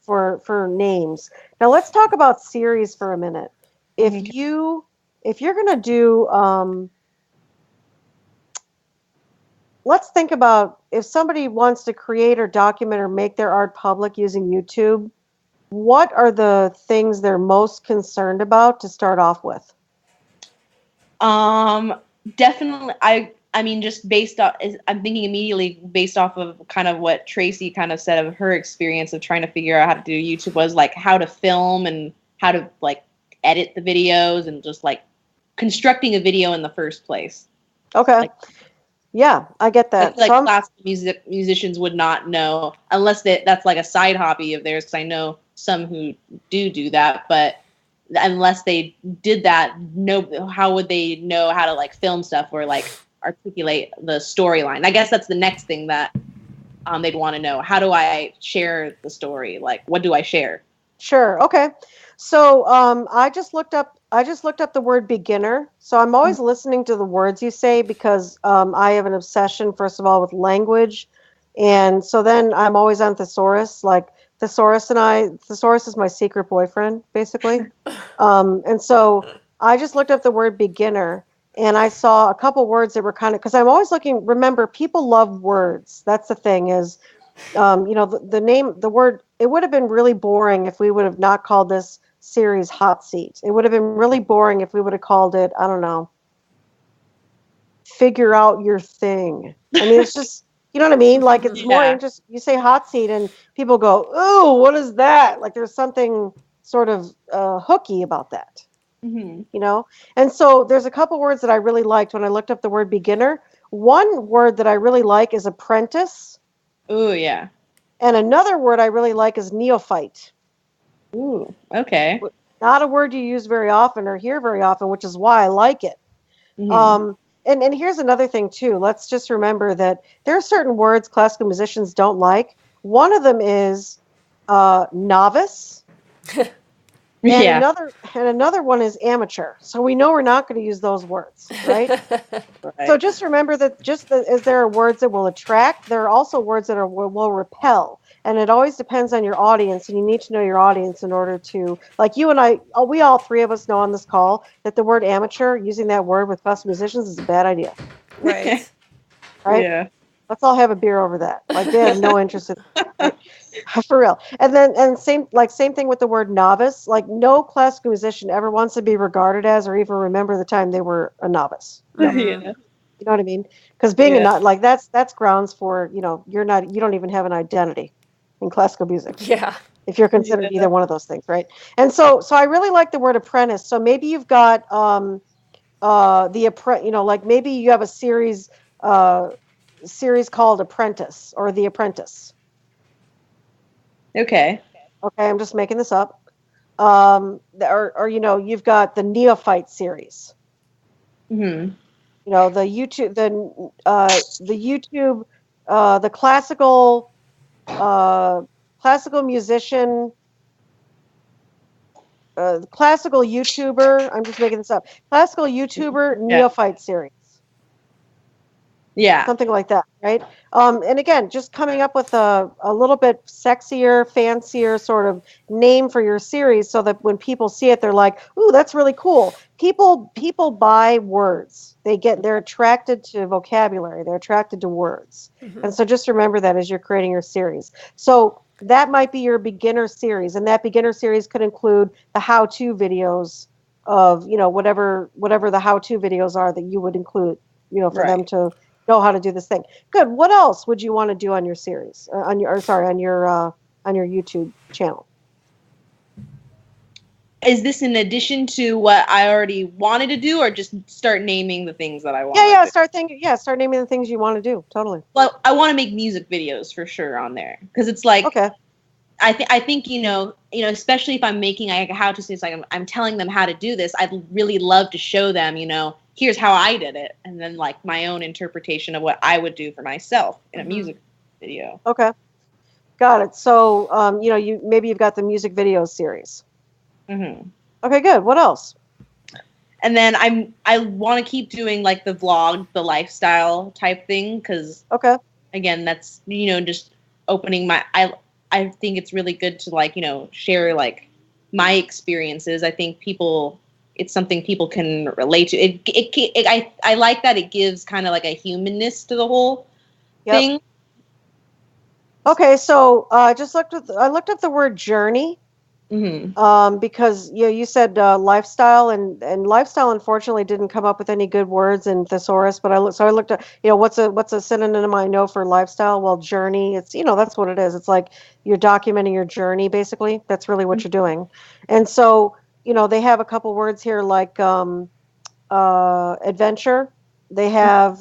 For names. Now let's talk about series for a minute. If you're gonna do, let's think about if somebody wants to create or document or make their art public using YouTube, what are the things they're most concerned about to start off with? Definitely. I mean, just based off, I'm thinking immediately based off of kind of what Tracy kind of said of her experience of trying to figure out how to do YouTube, was like how to film and how to like edit the videos and just like constructing a video in the first place. Okay. Yeah, I get that. Like classical musicians would not know unless that's like a side hobby of theirs. Because I know some who do that, but unless they did that, how would they know how to like film stuff or like articulate the storyline? I guess that's the next thing that they'd want to know. How do I share the story? Like, what do I share? Sure. Okay. So I just looked up the word beginner. So I'm always listening to the words you say, because I have an obsession, first of all, with language. And so then I'm always on thesaurus. Like thesaurus is my secret boyfriend, basically. And so I just looked up the word beginner, and I saw a couple words that were kind of, because I'm always looking, remember, people love words. That's the thing is, the name, the word, it would have been really boring if we would have not called this series Hot Seat. It would have been really boring if we would have called it, I don't know, Figure Out Your Thing. I mean, it's just, you know what I mean? Like, it's more interesting. You say Hot Seat and people go, ooh, what is that? Like, there's something sort of hooky about that. And so there's a couple words that I really liked when I looked up the word beginner. One word that I really like is apprentice. Ooh, yeah. And another word I really like is neophyte. Ooh, okay. Not a word you use very often or hear very often, which is why I like it. And here's another thing too. Let's just remember that there are certain words classical musicians don't like. One of them is novice. And Yeah. another one is amateur. So we know we're not going to use those words, right? Right. So just remember that as there are words that will attract, there are also words that will repel. And it always depends on your audience, and you need to know your audience in order to, like you and I, we all three of us know on this call that the word amateur, using that word with classical musicians, is a bad idea. Right. Right? Yeah. Let's all have a beer over that. Like they have no interest in right? For real. And same thing with the word novice. Like no classical musician ever wants to be regarded as or even remember the time they were a novice. No. Yeah. You know what I mean? Because being Yeah. like that's grounds for, you don't even have an identity in classical music Yeah. if you're considered Yeah. either one of those things, right? And so I really like the word apprentice. So maybe you've got like maybe you have a series called Apprentice or The Apprentice. Okay. Okay, I'm just making this up. Or you've got the Neophyte series. Hmm. The YouTube, the classical musician, classical YouTuber. I'm just making this up. Classical YouTuber Yeah. Neophyte series. Yeah. Something like that, right? And again, just coming up with a little bit sexier, fancier sort of name for your series so that when people see it, they're like, ooh, that's really cool. People buy words. They're attracted to vocabulary. They're attracted to words. Mhm. And so just remember that as you're creating your series. So that might be your beginner series. And that beginner series could include the how-to videos of, whatever the how-to videos are that you would include, for them Right. to know how to do this thing. Good. What else would you want to do on your series? On your YouTube channel? Is this in addition to what I already wanted to do, or just start naming the things that I want? Yeah. Start naming the things you want to do. Totally. Well, I want to make music videos for sure on there because it's like Okay. I think especially if I'm making like a how to say, it's like I'm telling them how to do this. I'd really love to show them, here's how I did it, and then like my own interpretation of what I would do for myself in a music video. Okay. Got it. So, you've got the music video series. Mm-hmm. Okay, good. What else? And then I want to keep doing like the vlog, the lifestyle type thing, because Okay. again, that's just opening my. I think it's really good to share like my experiences. I think it's something people can relate to. I like that it gives kind of like a humanness to the whole thing. Okay, so I looked up the word journey. Mm-hmm. Because you said lifestyle and lifestyle unfortunately didn't come up with any good words in thesaurus, but I looked at what's a synonym I know for lifestyle? Well, journey. It's that's what it is. It's like you're documenting your journey basically. That's really what you're doing. And so they have a couple words here like adventure. They have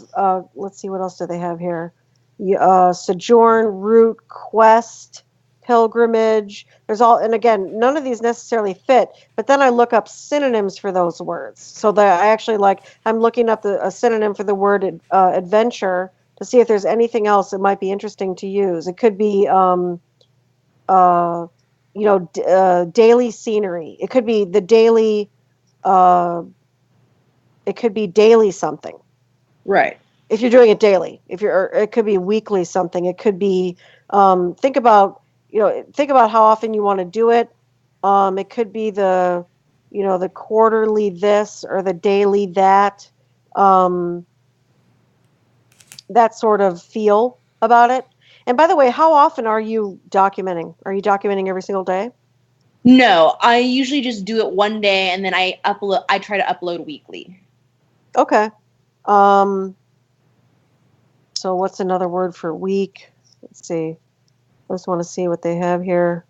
let's see, what else do they have here? Sojourn, route, quest, pilgrimage. And again, none of these necessarily fit, but then I look up synonyms for those words. So that I actually I'm looking up a synonym for the word adventure to see if there's anything else that might be interesting to use. It could be daily scenery. It could be the daily it could be daily something. Right. If you're doing it daily, it could be weekly something. It could be think about how often you want to do it. It could be the quarterly this or the daily that. That sort of feel about it. And by the way, how often are you documenting? Are you documenting every single day? No, I usually just do it one day and then I try to upload weekly. Okay. So what's another word for week? Let's see. I just want to see what they have here.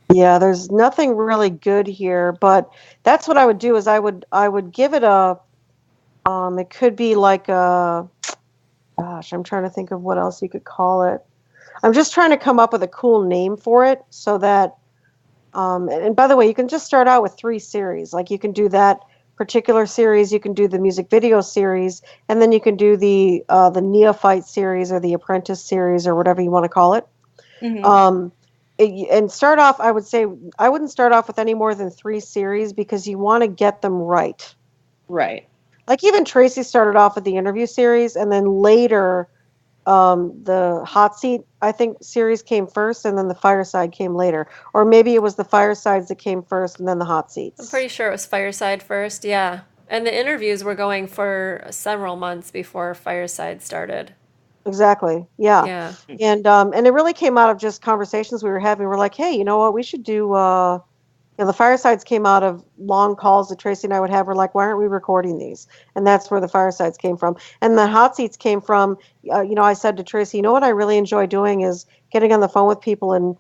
Yeah, there's nothing really good here, but that's what I would do is I would give it it could be like gosh, I'm trying to think of what else you could call it. I'm just trying to come up with a cool name for it so that and by the way, you can just start out with 3 series. Like you can do that particular series, you can do the music video series, and then you can do the neophyte series or the apprentice series or whatever you want to call it. Mhm. And start off, I would say I wouldn't start off with any more than 3 series because you want to get them right. Right. Like even Tracy started off with the interview series, and then later the hot seat, I think, series came first, and then the fireside came later. Or maybe it was the firesides that came first, and then the hot seats. I'm pretty sure it was Fireside first, yeah. And the interviews were going for several months before Fireside started. Exactly. Yeah. Yeah. And it really came out of just conversations we were having. We're like, hey, you know what? We should do. The firesides came out of long calls that Tracy and I would have. We're like, why aren't we recording these? And that's where the firesides came from. And the hot seats came from. I said to Tracy, you know what I really enjoy doing is getting on the phone with people and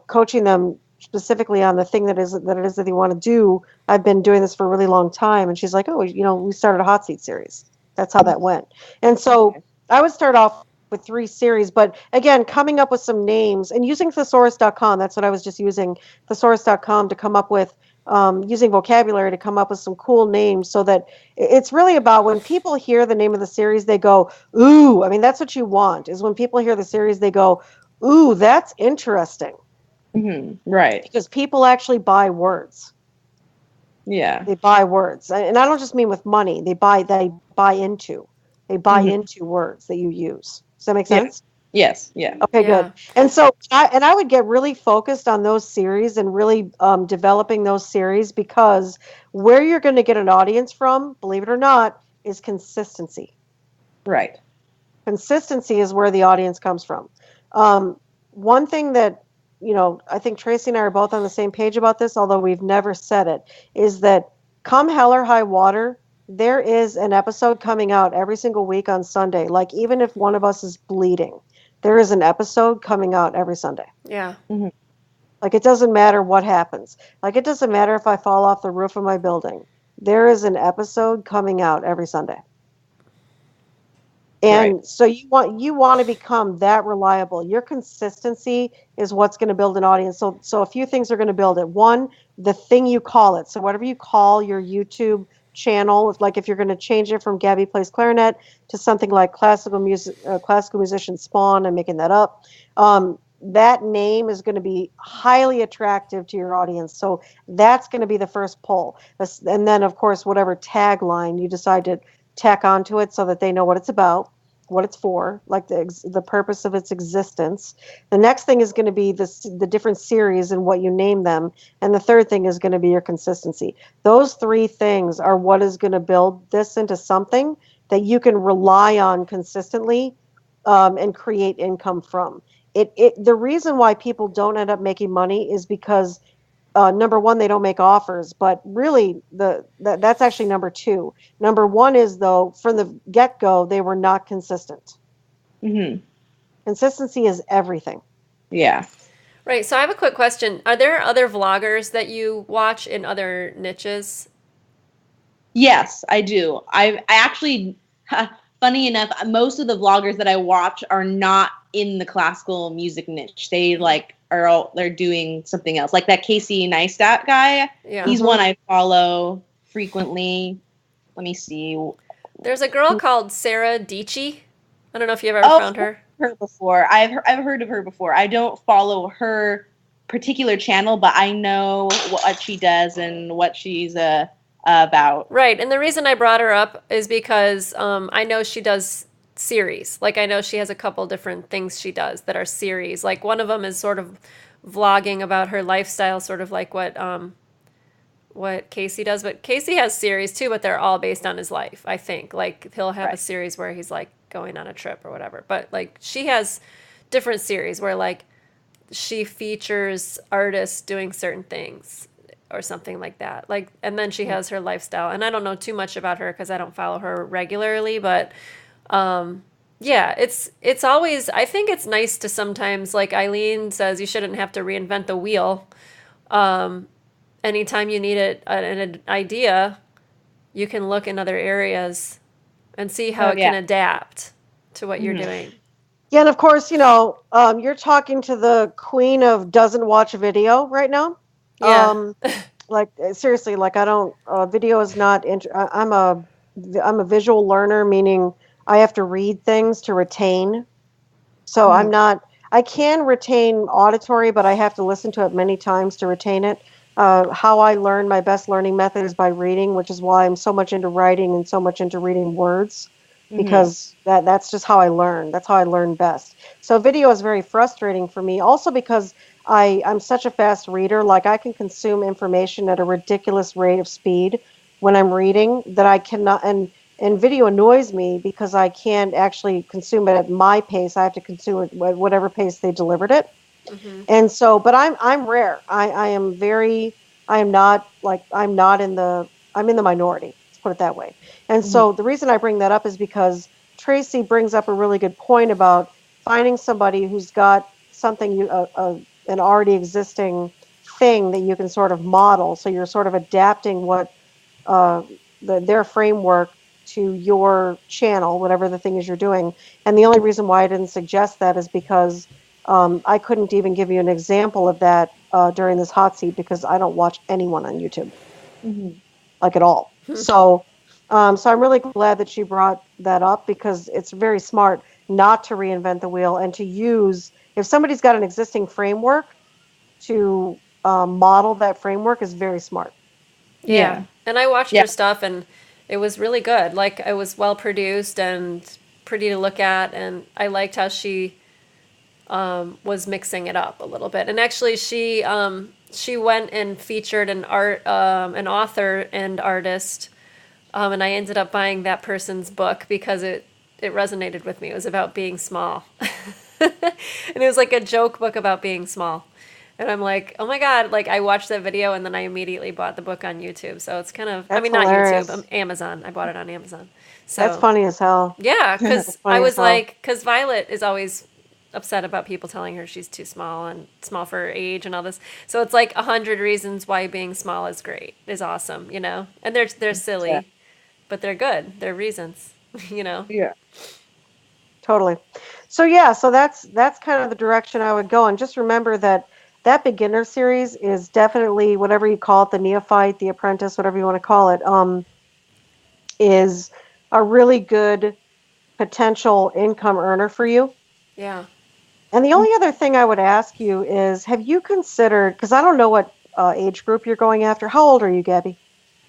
coaching them specifically on the thing that it is that they want to do. I've been doing this for a really long time. And she's like, oh, we started a hot seat series. That's how that went. And so I would start off with 3 series, but again, coming up with some names and using thesaurus.com. That's what I was just using, thesaurus.com, to come up with, using vocabulary to come up with some cool names, so that it's really about when people hear the name of the series, they go, ooh, I mean, that's what you want, is when people hear the series, they go, ooh, that's interesting. Right. Because people actually buy words. Yeah. They buy words. And I don't just mean with money. They buy into. They buy into words that you use. Does that make sense? Yes. Yeah. Okay, Yeah. good. And so I would get really focused on those series and really developing those series, because where you're going to get an audience from, believe it or not, is consistency. Right. Consistency is where the audience comes from. One thing that, I think Tracy and I are both on the same page about this, although we've never said it, is that come hell or high water, there is an episode coming out every single week on Sunday. Like, even if one of us is bleeding, there is an episode coming out every Sunday. Yeah. Like, it doesn't matter what happens. Like, it doesn't matter if I fall off the roof of my building. There is an episode coming out every Sunday. And so you want to become that reliable. Your consistency is what's going to build an audience. So a few things are going to build it. One, the thing you call it. So whatever you call your YouTube channel, if you're going to change it from Gaby Plays Clarinet to something like classical musician Spawn, I'm making that up. That name is going to be highly attractive to your audience. So that's going to be the first pull. And then, of course, whatever tagline you decide to tack onto it, so that they know what it's about, what it's for, like the purpose of its existence. The next thing is going to be the different series and what you name them. And the third thing is going to be your consistency. Those 3 things are what is going to build this into something that you can rely on consistently, and create income from. The reason why people don't end up making money is because, number one, they don't make offers, but really that's actually number 2. Number 1 is, though, from the get-go, they were not consistent. Consistency is everything. Yeah. Right. So I have a quick question. Are there other vloggers that you watch in other niches? Yes, I do. I actually, funny enough, most of the vloggers that I watch are not in the classical music niche. They they're doing something else, like that Casey Neistat guy. Yeah. He's one I follow frequently. Let me see. There's a girl called Sarah Dietschy. I don't know if you've ever found her. Her before. I've heard of her before. I don't follow her particular channel, but I know what she does and what she's about. Right. And the reason I brought her up is because I know she does series. Like, I know she has a couple different things she does that are series. Like, one of them is sort of vlogging about her lifestyle, sort of like what Casey does. But Casey has series too, but they're all based on his life, I think. Like, he'll have a series where he's like going on a trip or whatever. But like, she has different series where like she features artists doing certain things or something like that. Like, and then she has her lifestyle. And I don't know too much about her because I don't follow her regularly, but yeah, it's always, I think it's nice to sometimes, like Eileen says, you shouldn't have to reinvent the wheel. Anytime you need an idea, you can look in other areas and see how it can adapt to what you're doing. Yeah, and of course, you're talking to the queen of doesn't watch video right now. Yeah. like seriously, like I don't. Video is not. I'm a visual learner, meaning I have to read things to retain. So I'm Mhm. not. I can retain auditory, but I have to listen to it many times to retain it. How I learn, my best learning method is by reading, which is why I'm so much into writing and so much into reading words, Mhm. because that's just how I learn. That's how I learn best. So video is very frustrating for me, also because I'm such a fast reader. Like I can consume information at a ridiculous rate of speed when I'm reading that I cannot. And video annoys me because I can't actually consume it at my pace. I have to consume it at whatever pace they delivered it. Mm-hmm. And so, but I'm rare. I am very. I am not like I'm not in the. I'm in the minority. Let's put it that way. And Mhm. so the reason I bring that up is because Tracy brings up a really good point about finding somebody who's got something an already existing thing that you can sort of model. So you're sort of adapting what uh, their framework to your channel, whatever the thing is you're doing. And the only reason why I didn't suggest that is because I couldn't even give you an example of that during this hot seat because I don't watch anyone on YouTube, Mhm. like at all. So I'm really glad that she brought that up because it's very smart not to reinvent the wheel and to use, if somebody's got an existing framework, to model that framework is very smart. Yeah. Yeah. And I watched Yeah. her stuff and it was really good. Like it was well produced and pretty to look at, and I liked how she was mixing it up a little bit. And actually she went and featured an author and artist, and I ended up buying that person's book because it resonated with me. It was about being small. And it was like a joke book about being small. And I'm like, oh my God, like I watched that video and then I immediately bought the book on YouTube. So it's kind of, I That's mean, not YouTube, hilarious. Amazon. I bought it on Amazon. That's So funny as hell. yeah, That's because I funny as was hell. like, because Violet is always upset about people telling her she's too small and small for her age and all this. So it's like 100 reasons why being small is great, is awesome, you know? And they're Yeah. silly, but they're good. They're reasons, you know? Yeah. Totally. So yeah, so that's kind of the direction I would go. And just remember that that beginner series is definitely whatever you call it, the neophyte, the apprentice, whatever you want to call it, is a really good potential income earner for you. Yeah. And the only other thing I would ask you is, have you considered? Because I don't know what age group you're going after. How old are you, Gabby?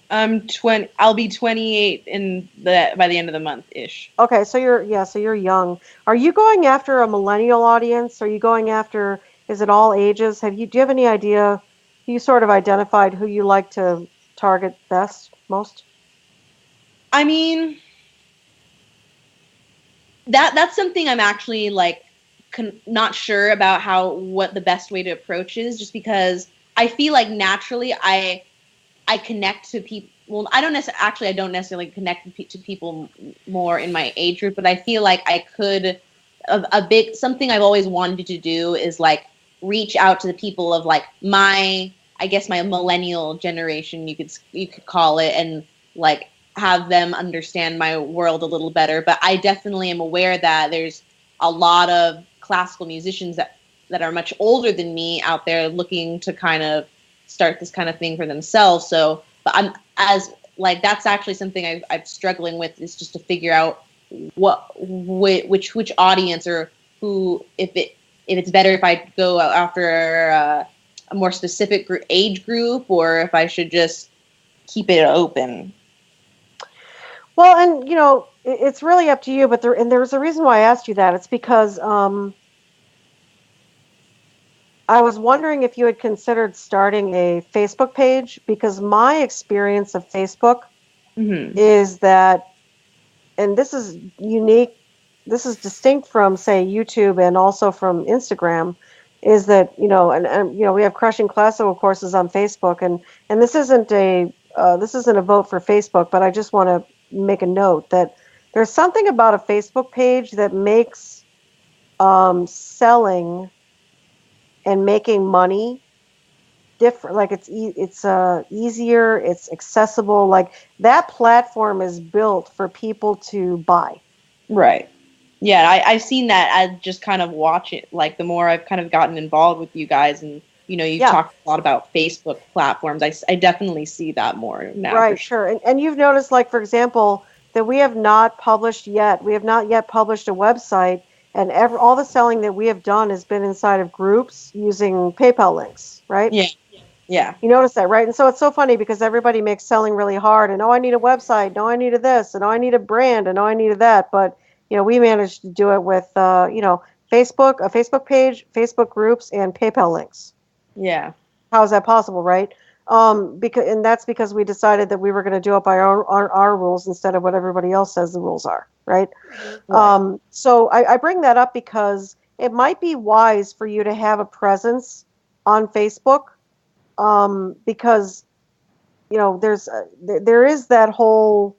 I'm 20. I'll be 28 by the end of the month ish. Okay, so you're young. Are you going after a millennial audience? Are you going after, is it all ages? Do you have any idea? You sort of identified who you like to target best, most? I mean, that's something I'm actually like not sure about how what the best way to approach is, just because I feel like naturally I connect to people. Well, I don't necessarily connect to people more in my age group, but I feel like I could. A big something I've always wanted to do is like reach out to the people of like I guess my millennial generation, you could call it, and like have them understand my world a little better. But I definitely am aware that there's a lot of classical musicians that are much older than me out there looking to kind of start this kind of thing for themselves. So, but I'm as like that's actually something I'm struggling with, is just to figure out which audience, or who, if it's better if I go after a more specific age group, or if I should just keep it open. Well, and it's really up to you. But there's a reason why I asked you that. It's because I was wondering if you had considered starting a Facebook page, because my experience of Facebook Mm-hmm. is that, and this is unique, this is distinct from, say, YouTube and also from Instagram, is that, and we have Crushing Classical courses on Facebook, and this isn't a vote for Facebook, but I just want to make a note that there's something about a Facebook page that makes selling and making money different. Like it's easier, it's accessible. Like that platform is built for people to buy. Right. Yeah, I've seen that. I just kind of watch it. Like the more I've kind of gotten involved with you guys and you've Yeah. talked a lot about Facebook platforms. I definitely see that more now. Right, sure. And you've noticed, like, for example, that we have not published yet. We have not yet published a website, and all the selling that we have done has been inside of groups using PayPal links, right? Yeah. Yeah. You notice that, right? And so it's so funny because everybody makes selling really hard, and oh, I need a website, no, I needed this, and oh, I need a brand, and oh, I needed that. But we managed to do it with Facebook, a Facebook page, Facebook groups, and PayPal links. Yeah. How is that possible, right? And that's because we decided that we were going to do it by our rules instead of what everybody else says the rules are, right? Right. So I bring that up because it might be wise for you to have a presence on Facebook, because there is that whole,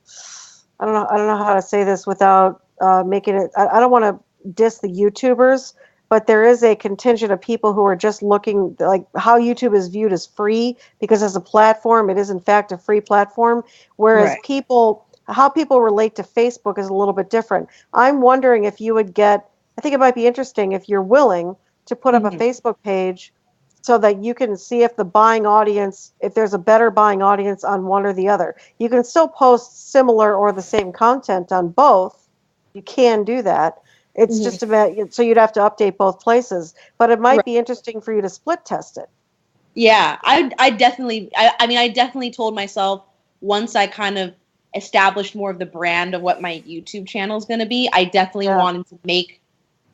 I don't know how to say this without making it. I don't want to diss the YouTubers, but there is a contingent of people who are just looking, like, how YouTube is viewed as free, because as a platform, it is in fact a free platform. Whereas Right. how people relate to Facebook is a little bit different. I'm wondering if you would I think it might be interesting if you're willing to put up a Facebook page so that you can see if if there's a better buying audience on one or the other. You can still post similar or the same content on both. You can do that. It's just about, so you'd have to update both places, but it might be interesting for you to split test it. Yeah, I definitely, I mean, I definitely told myself once I kind of established more of the brand of what my YouTube channel is going to be, I definitely wanted to make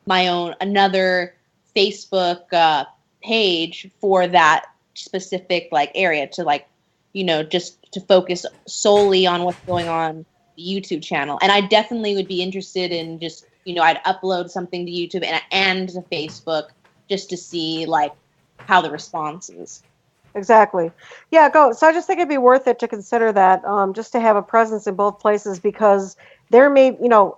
my own, another Facebook page for that specific like area to like, just to focus solely on what's going on the YouTube channel. And I definitely would be interested in just, I'd upload something to YouTube and to Facebook just to see like how the response is. Exactly. Yeah, go. So I just think it'd be worth it to consider that, just to have a presence in both places, because there may,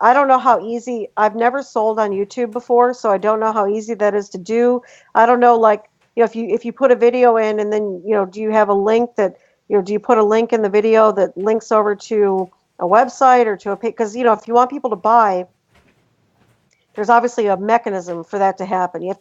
I don't know how easy, I've never sold on YouTube before, so I don't know how easy that is to do. I don't know, like, if you put a video in and then, do you have a link that, do you put a link in the video that links over to a website or to a page? Because, if you want people to buy, there's obviously a mechanism for that to happen. You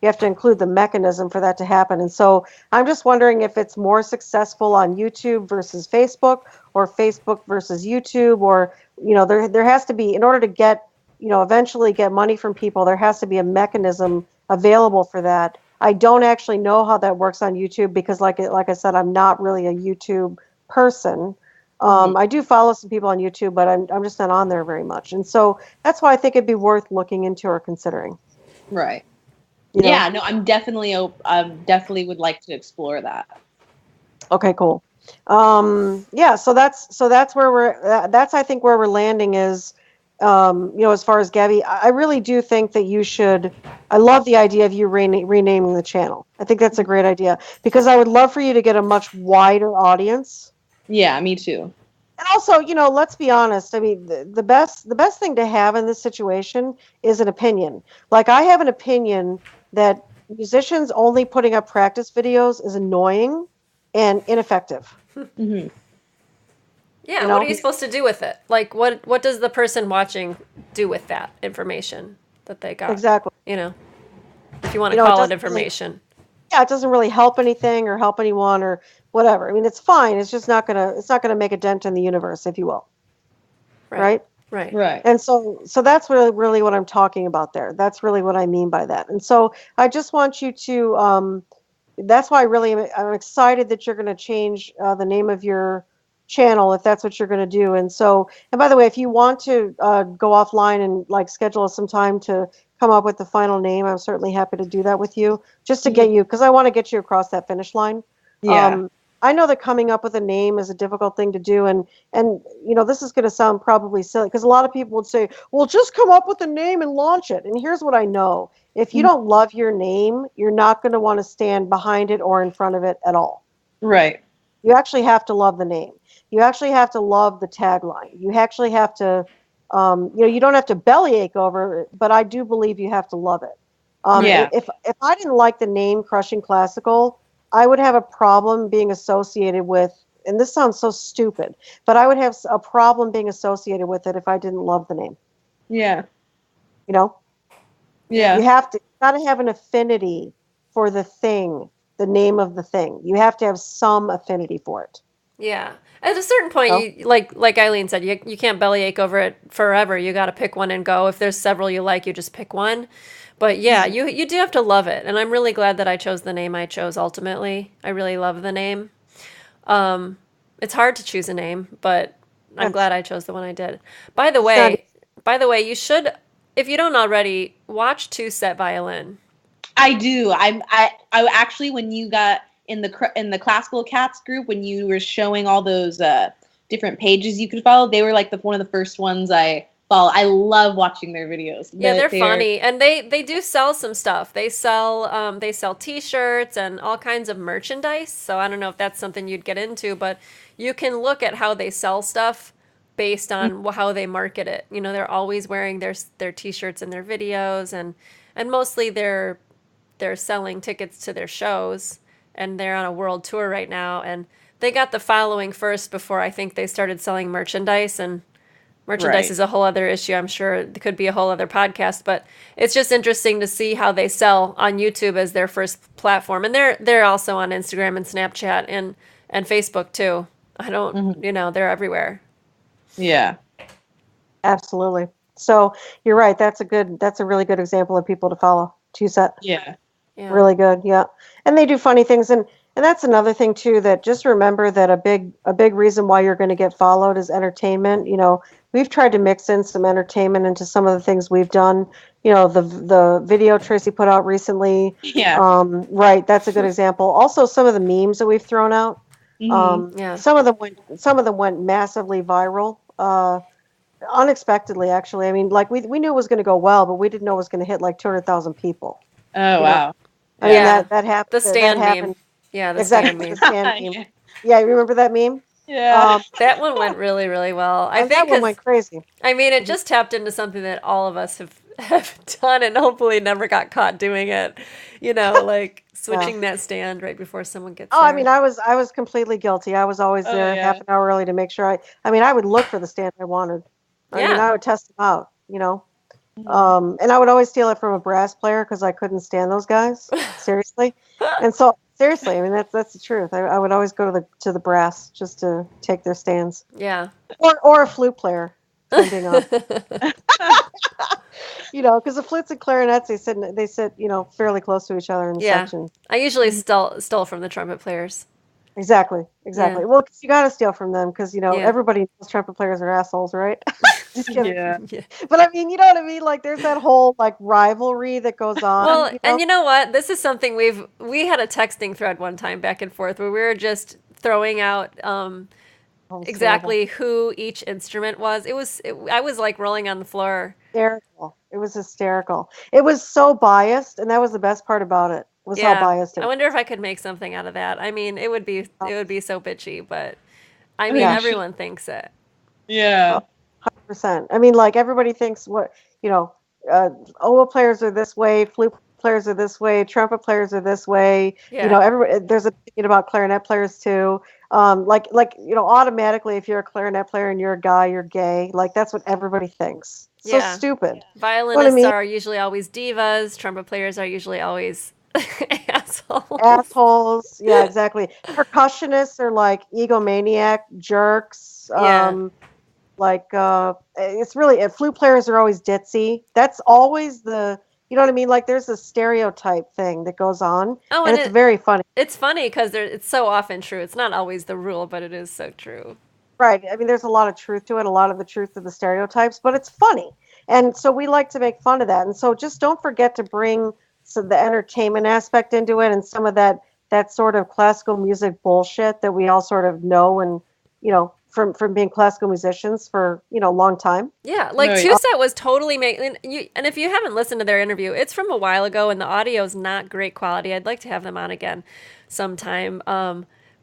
have to include the mechanism for that to happen. And so I'm just wondering if it's more successful on YouTube versus Facebook, or Facebook versus YouTube, or there has to be, in order to get eventually get money from people, there has to be a mechanism available for that. I don't actually know how that works on YouTube because like I said, I'm not really a YouTube person. I do follow some people on YouTube, but I'm just not on there very much. And so that's why I think it'd be worth looking into or considering. Right. Yeah, no, I'm definitely would like to explore that. Okay, cool. Yeah, so that's where that's I think where we're landing is, as far as Gaby, I really do think that you should. I love the idea of you renaming the channel. I think that's a great idea because I would love for you to get a much wider audience. Yeah, me too. And also, let's be honest. I mean, the best thing to have in this situation is an opinion. Like, I have an opinion that musicians only putting up practice videos is annoying and ineffective. Mm-hmm. Yeah, what are you supposed to do with it? Like, what does the person watching do with that information that they got? Exactly. If you want to call it information. It doesn't really help anything or help anyone or whatever. I mean, it's fine. It's just not gonna make a dent in the universe, if you will. Right. And so that's really what I'm talking about there. That's really what I mean by that. And so I just want you to. That's why I'm excited that you're going to change the name of your channel if that's what you're going to do. And by the way, if you want to go offline and like schedule some time to come up with the final name, I'm certainly happy to do that with you, just to get you, because I want to get you across that finish line. Yeah. I know that coming up with a name is a difficult thing to do, and this is going to sound probably silly because a lot of people would say, well, just come up with a name and launch it. And here's what I know: if you don't love your name, you're not going to want to stand behind it or in front of it at all. Right. You actually have to love the name. You actually have to love the tagline. You actually have to, you don't have to bellyache over it, but I do believe you have to love it. If I didn't like the name Crushing Classical, I would have a problem being associated with, and this sounds so stupid, but I would have a problem being associated with it if I didn't love the name. Yeah. Yeah. You got to have an affinity for the thing the name of the thing. You have to have some affinity for it. Yeah. At a certain point, you like Eileen said, you can't bellyache over it forever. You got to pick one and go. If there's several you like, you just pick one. But yeah, you do have to love it. And I'm really glad that I chose the name I chose ultimately. I really love the name. It's hard to choose a name, but I'm glad I chose the one I did. By the way, you should, if you don't already, watch Two Set Violin. I do. I actually, when you got in the Classical Cats group, when you were showing all those different pages you could follow, they were like one of the first ones I follow. I love watching their videos. Yeah, they're funny, and they do sell some stuff. They sell T-shirts and all kinds of merchandise. So I don't know if that's something you'd get into, but you can look at how they sell stuff based on how they market it. You know, they're always wearing their T-shirts in their videos, and mostly they're selling tickets to their shows, and they're on a world tour right now, and they got the following first before I think they started selling merchandise, and merchandise is a whole other issue. I'm sure it could be a whole other podcast, but it's just interesting to see how they sell on YouTube as their first platform. And they're also on Instagram and Snapchat and Facebook too. They're everywhere. Yeah. Absolutely. So you're right. That's a really good example of people to follow. Two Set. Yeah. Really good. Yeah. And they do funny things. And that's another thing too, that just remember that a big reason why you're going to get followed is entertainment. You know, we've tried to mix in some entertainment into some of the things we've done. You know, the video Tracy put out recently. Yeah. Right. That's a good example. Also, some of the memes that we've thrown out. Some of them went massively viral. Unexpectedly, actually. I mean, like we knew it was going to go well, but we didn't know it was going to hit like 200,000 people. Oh, wow. I mean, that happened. The stand meme. Yeah, the stand meme. The stand meme. Yeah, you remember that meme? Yeah. That one went really, really well. I think that one went crazy. I mean, it just tapped into something that all of us have done and hopefully never got caught doing it. You know, like switching that stand right before someone gets there. I mean, I was completely guilty. I was always there half an hour early to make sure I would look for the stand I wanted. I mean, I would test them out, you know. And I would always steal it from a brass player because I couldn't stand those guys. Seriously. And so seriously, I mean that's the truth. I would always go to the brass just to take their stands. Yeah. Or a flute player, depending on. You know, because the flutes and clarinets they sit you know fairly close to each other in the section. I usually stole from the trumpet players. Exactly. Yeah. Well, you got to steal from them because you know everybody knows trumpet players are assholes, right? Just kidding. Yeah. But I mean, you know what I mean? Like, there's that whole like rivalry that goes on. Well, and you know what? This is something we had a texting thread one time back and forth where we were just throwing out exactly who each instrument was. I was like rolling on the floor. Hysterical. It was hysterical. It was so biased, and that was the best part about it. Was how biased it was. I wonder if I could make something out of that. I mean, it would be so bitchy, but I mean, everyone thinks it. Yeah. 100%. I mean, like everybody thinks oboe players are this way, flute players are this way, trumpet players are this way. Yeah. You know, there's a opinion about clarinet players too. Automatically, if you're a clarinet player and you're a guy, you're gay. Like that's what everybody thinks. So stupid. Violinists are usually always divas. Trumpet players are usually always assholes. Yeah, exactly. Percussionists are like egomaniac jerks. It's really flute players are always ditzy. That's always you know what I mean? Like there's a stereotype thing that goes on. Oh, and it's very funny. It's funny because it's so often true. It's not always the rule, but it is so true. Right. I mean, there's a lot of truth to it, a lot of the truth of the stereotypes, but it's funny. And so we like to make fun of that. And so just don't forget to bring the entertainment aspect into it and some of that sort of classical music bullshit that we all sort of know and, you know, from being classical musicians for, you know, a long time. Yeah, like Two Set was totally and if you haven't listened to their interview, it's from a while ago and the audio is not great quality. I'd like to have them on again sometime.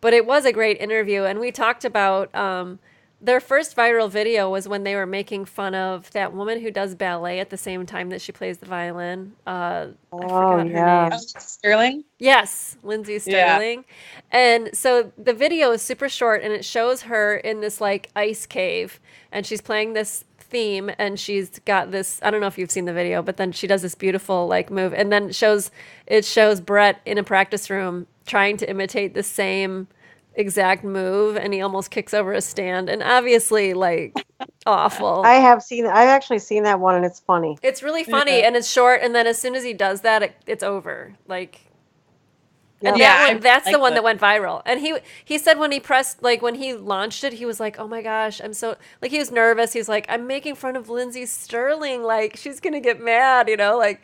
But it was a great interview, and we talked about their first viral video was when they were making fun of that woman who does ballet at the same time that she plays the violin. I forgot her name. Sterling? Yes, Lindsay Sterling. Yeah. And so the video is super short, and it shows her in this like ice cave, and she's playing this theme, and she's got this, I don't know if you've seen the video, but then she does this beautiful like move, and then it shows Brett in a practice room trying to imitate the same exact move, and he almost kicks over a stand, and obviously, like, awful. I've actually seen that one, and it's funny. It's really funny, and it's short, and then as soon as he does that, it's over. Like, and that's the one that went viral. And he said when he pressed, like, when he launched it, he was like, oh my gosh, I'm so, like, he was nervous. He's like, I'm making fun of Lindsay Sterling. Like, she's going to get mad, like,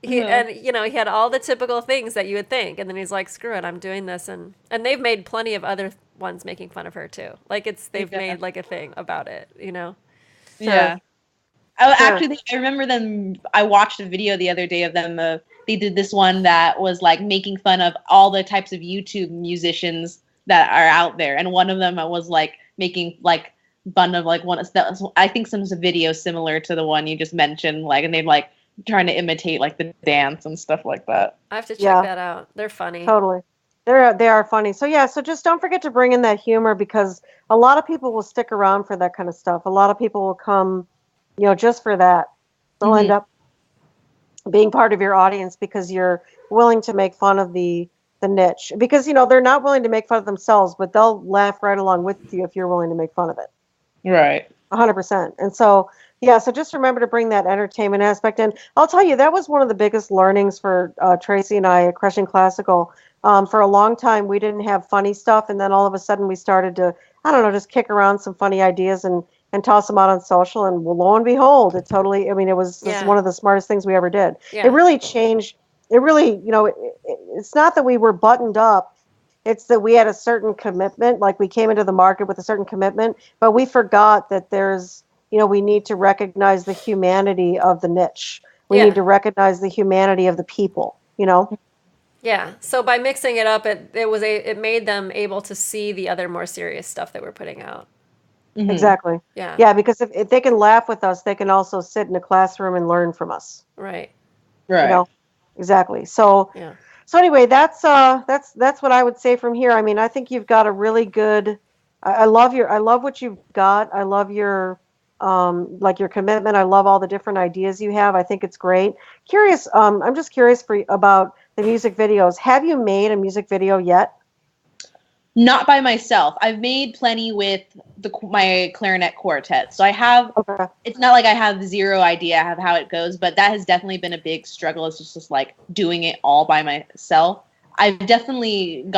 and, he had all the typical things that you would think. And then he's like, screw it, I'm doing this. And they've made plenty of other ones making fun of her too. Like, they've made like a thing about it, Yeah. Actually, I remember them. I watched a video the other day of them. They did this one that was like making fun of all the types of YouTube musicians that are out there, and one of them was like making like fun of like one. I think some video similar to the one you just mentioned, like, and they're like trying to imitate like the dance and stuff like that. I have to check that out. They're funny. Totally. They are funny. So so just don't forget to bring in that humor, because a lot of people will stick around for that kind of stuff. A lot of people will come, just for that. They'll end up being part of your audience because you're willing to make fun of the niche. Because, they're not willing to make fun of themselves, but they'll laugh right along with you if you're willing to make fun of it. Right. 100%. And so, so just remember to bring that entertainment aspect in. I'll tell you, that was one of the biggest learnings for Tracy and I at Crushing Classical. For a long time, we didn't have funny stuff, and then all of a sudden we started to, I don't know, just kick around some funny ideas and toss them out on social, and lo and behold, it totally, it was one of the smartest things we ever did. Yeah. It really changed, it's not that we were buttoned up, it's that we had a certain commitment, like we came into the market with a certain commitment, but we forgot that there's, we need to recognize the humanity of the niche. We need to recognize the humanity of the people, Yeah. So by mixing it up, it made them able to see the other more serious stuff that we're putting out. Mm-hmm. Exactly. Yeah. Yeah, because if they can laugh with us, they can also sit in a classroom and learn from us. Right. Right. Exactly. So So anyway, that's what I would say from here. I mean, I think you've got a really good. I love what you've got. I love your your commitment. I love all the different ideas you have. I think it's great. Curious. I'm just curious about the music videos. Have you made a music video yet? Not by myself. I've made plenty with my clarinet quartet. So I have, it's not like I have zero idea of how it goes, but that has definitely been a big struggle. It's just like doing it all by myself. I've definitely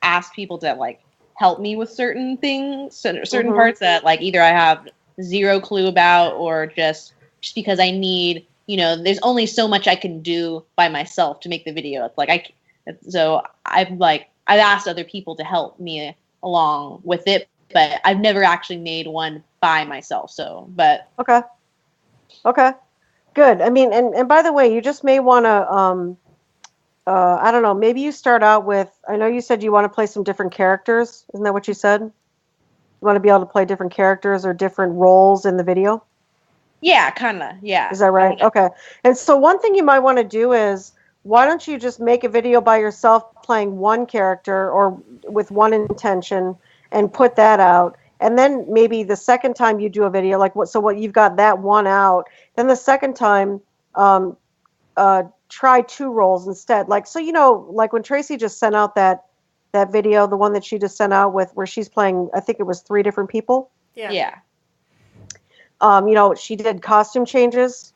asked people to like help me with certain things, certain parts that like either I have zero clue about, or just because I need, there's only so much I can do by myself to make the video. It's like I've asked other people to help me along with it, but I've never actually made one by myself. So, but okay, good. I mean, and by the way, you just may want to, I don't know, maybe you start out with. I know you said you want to play some different characters. Isn't that what you said? You want to be able to play different characters or different roles in the video? Yeah, kind of. Yeah. Is that right? Okay. And so one thing you might want to do is, why don't you just make a video by yourself playing one character or with one intention and put that out? And then maybe the second time you do a video, what you've got that one out, then the second time, try two roles instead. Like when Tracy just sent out that video, the one that she just sent out with where she's playing, I think it was 3 different people. Yeah. She did costume changes.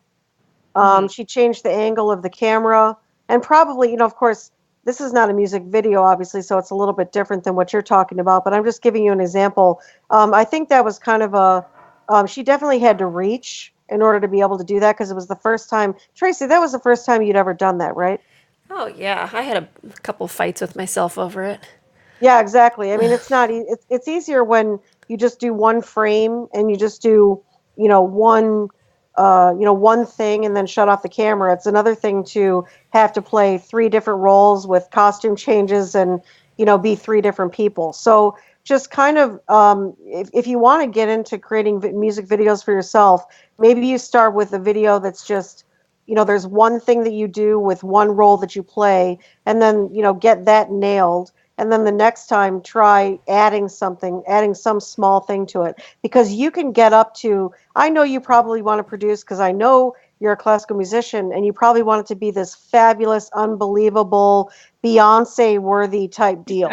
She changed the angle of the camera. And probably, of course, this is not a music video, obviously, so it's a little bit different than what you're talking about, but I'm just giving you an example. I think that was kind of she definitely had to reach in order to be able to do that, because it was the first time. Tracy, that was the first time you'd ever done that, right? Oh, yeah. I had a couple fights with myself over it. Yeah, exactly. I mean, it's not, it's easier when you just do one frame and you just do, one thing and then shut off the camera. It's another thing to have to play 3 different roles with costume changes and, be 3 different people. So just kind of, if you want to get into creating music videos for yourself, maybe you start with a video that's just, there's one thing that you do with one role that you play, and then, get that nailed. And then the next time, try adding some small thing to it, because you can get up to, I know you probably want to produce, because I know you're a classical musician, and you probably want it to be this fabulous, unbelievable, Beyonce-worthy type deal,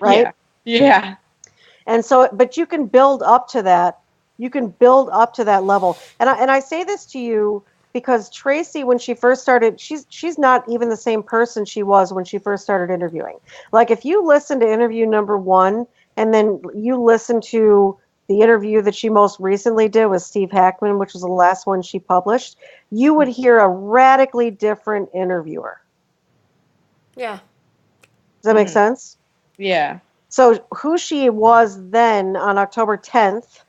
right? Yeah. Yeah. And so, but you can build up to that. You can build up to that level. And I say this to you because Tracy, when she first started, she's not even the same person she was when she first started interviewing. Like if you listen to interview number 1 and then you listen to the interview that she most recently did with Steve Hackman, which was the last one she published, you would hear a radically different interviewer. Yeah. Does that make sense? Yeah. So who she was then on October 10th,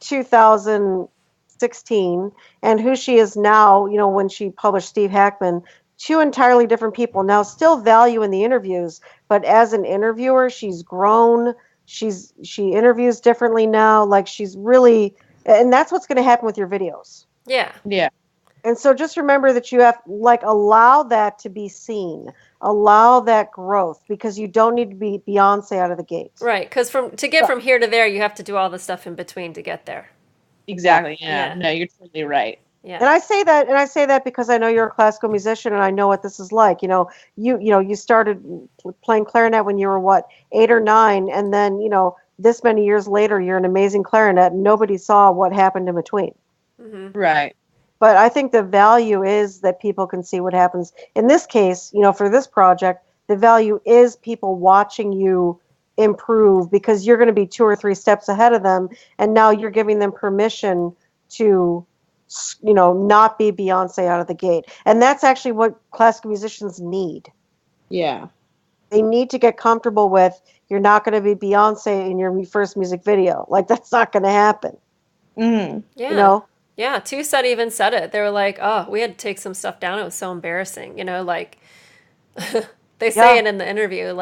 2016, and who she is now, when she published Steve Hackman, two entirely different people. Now, still value in the interviews, but as an interviewer, she's grown. She interviews differently now. Like she's really, and that's what's going to happen with your videos. Yeah. Yeah. And so just remember that you have allow that to be seen, allow that growth, because you don't need to be Beyonce out of the gate. Right, because to get from here to there, you have to do all the stuff in between to get there. Exactly. Yeah. Yeah. No, you're totally right. Yeah. And I say that because I know you're a classical musician and I know what this is like. You started playing clarinet when you were what, 8 or 9, and then this many years later you're an amazing clarinet and nobody saw what happened in between. Mm-hmm. Right. But I think the value is that people can see what happens. In this case, for this project, the value is people watching you improve because you're going to be 2 or 3 steps ahead of them. And now you're giving them permission to, not be Beyonce out of the gate. And that's actually what classical musicians need. Yeah. They need to get comfortable with, you're not going to be Beyonce in your first music video. Like, that's not going to happen. Mm-hmm. Yeah. Yeah, Two-Set even said it. They were like, oh, we had to take some stuff down. It was so embarrassing. They say it in the interview,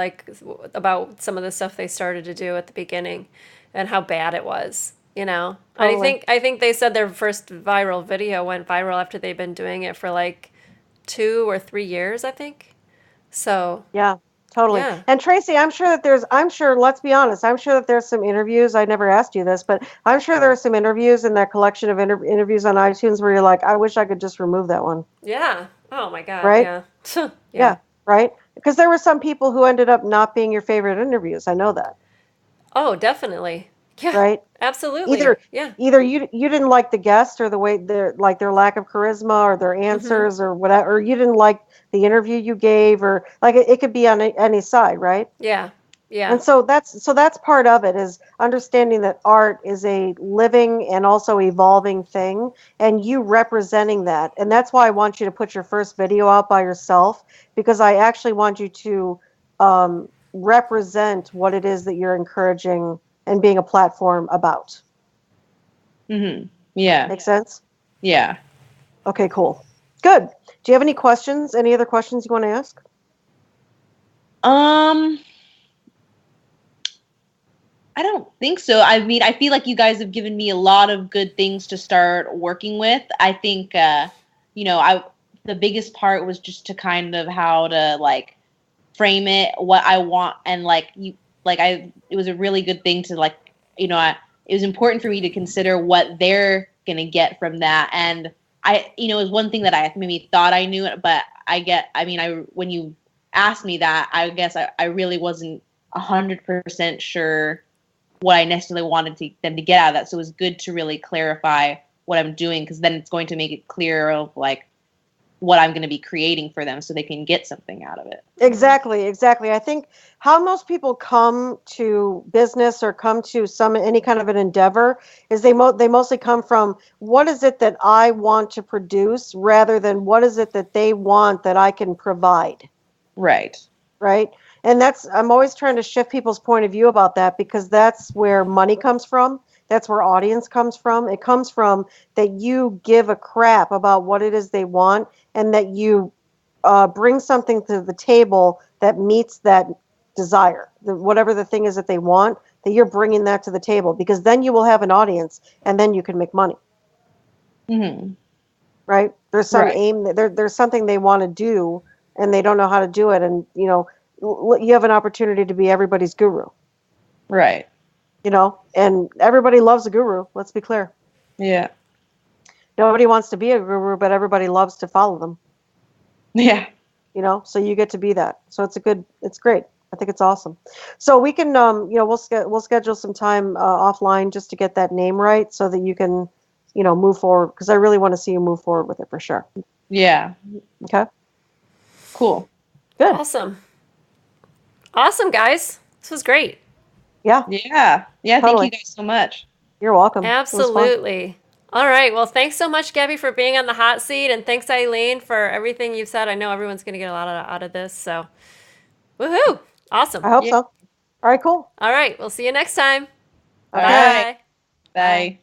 about some of the stuff they started to do at the beginning and how bad it was, Totally. I think they said their first viral video went viral after they'd been doing it for 2 or 3 years, I think. So, yeah. Totally. Yeah. And Tracy, let's be honest, I'm sure that there's some interviews, I never asked you this, but I'm sure there are some interviews in that collection of interviews on iTunes where you're like, I wish I could just remove that one. Yeah. Oh my God. Right? Yeah. Yeah, right? Because there were some people who ended up not being your favorite interviews. I know that. Oh, definitely. Yeah. Right? Absolutely. Either you didn't like the guest or the way their lack of charisma or their answers or whatever, or you didn't like the interview you gave, or it could be on any side, right? Yeah. Yeah. And so that's part of it, is understanding that art is a living and also evolving thing, and you representing that. And that's why I want you to put your first video out by yourself, because I actually want you to represent what it is that you're encouraging and being a platform about. Mm-hmm. Yeah. Make sense? Yeah. Okay, cool. Good. Do you have any questions? Any other questions you want to ask? I don't think so. I mean, I feel like you guys have given me a lot of good things to start working with. I think, the biggest part was just to kind of how to frame it, what I want, and it was a really good thing to it was important for me to consider what they're gonna get from that, and it was one thing that I maybe thought I knew, but when you asked me that, I guess I really wasn't 100% sure what I necessarily wanted them to get out of that. So it was good to really clarify what I'm doing, because then it's going to make it clear of what I'm going to be creating for them so they can get something out of it. Exactly. I think how most people come to business or come to any kind of an endeavor is they mostly come from, what is it that I want to produce, rather than what is it that they want that I can provide. Right. And I'm always trying to shift people's point of view about that, because that's where money comes from. That's where audience comes from. It comes from that you give a crap about what it is they want, and that you bring something to the table that meets that desire. Whatever the thing is that they want, that you're bringing that to the table, because then you will have an audience, and then you can make money. Mm-hmm. Right? There's some aim. There's something they want to do, and they don't know how to do it, and you have an opportunity to be everybody's guru. Right. And everybody loves a guru. Let's be clear. Yeah. Nobody wants to be a guru, but everybody loves to follow them. Yeah. So you get to be that. So it's great. I think it's awesome. So we can, we'll schedule some time offline just to get that name right so that you can, move forward, because I really want to see you move forward with it for sure. Yeah. Okay. Cool. Good. Awesome, guys. This was great. Yeah. Yeah. Yeah. Totally. Thank you guys so much. You're welcome. Absolutely. All right. Well, thanks so much, Gaby, for being on the hot seat. And thanks, Eileen, for everything you've said. I know everyone's going to get a lot out of this. So, woohoo. Awesome. I hope so. All right, cool. All right. We'll see you next time. Okay. Bye. Bye.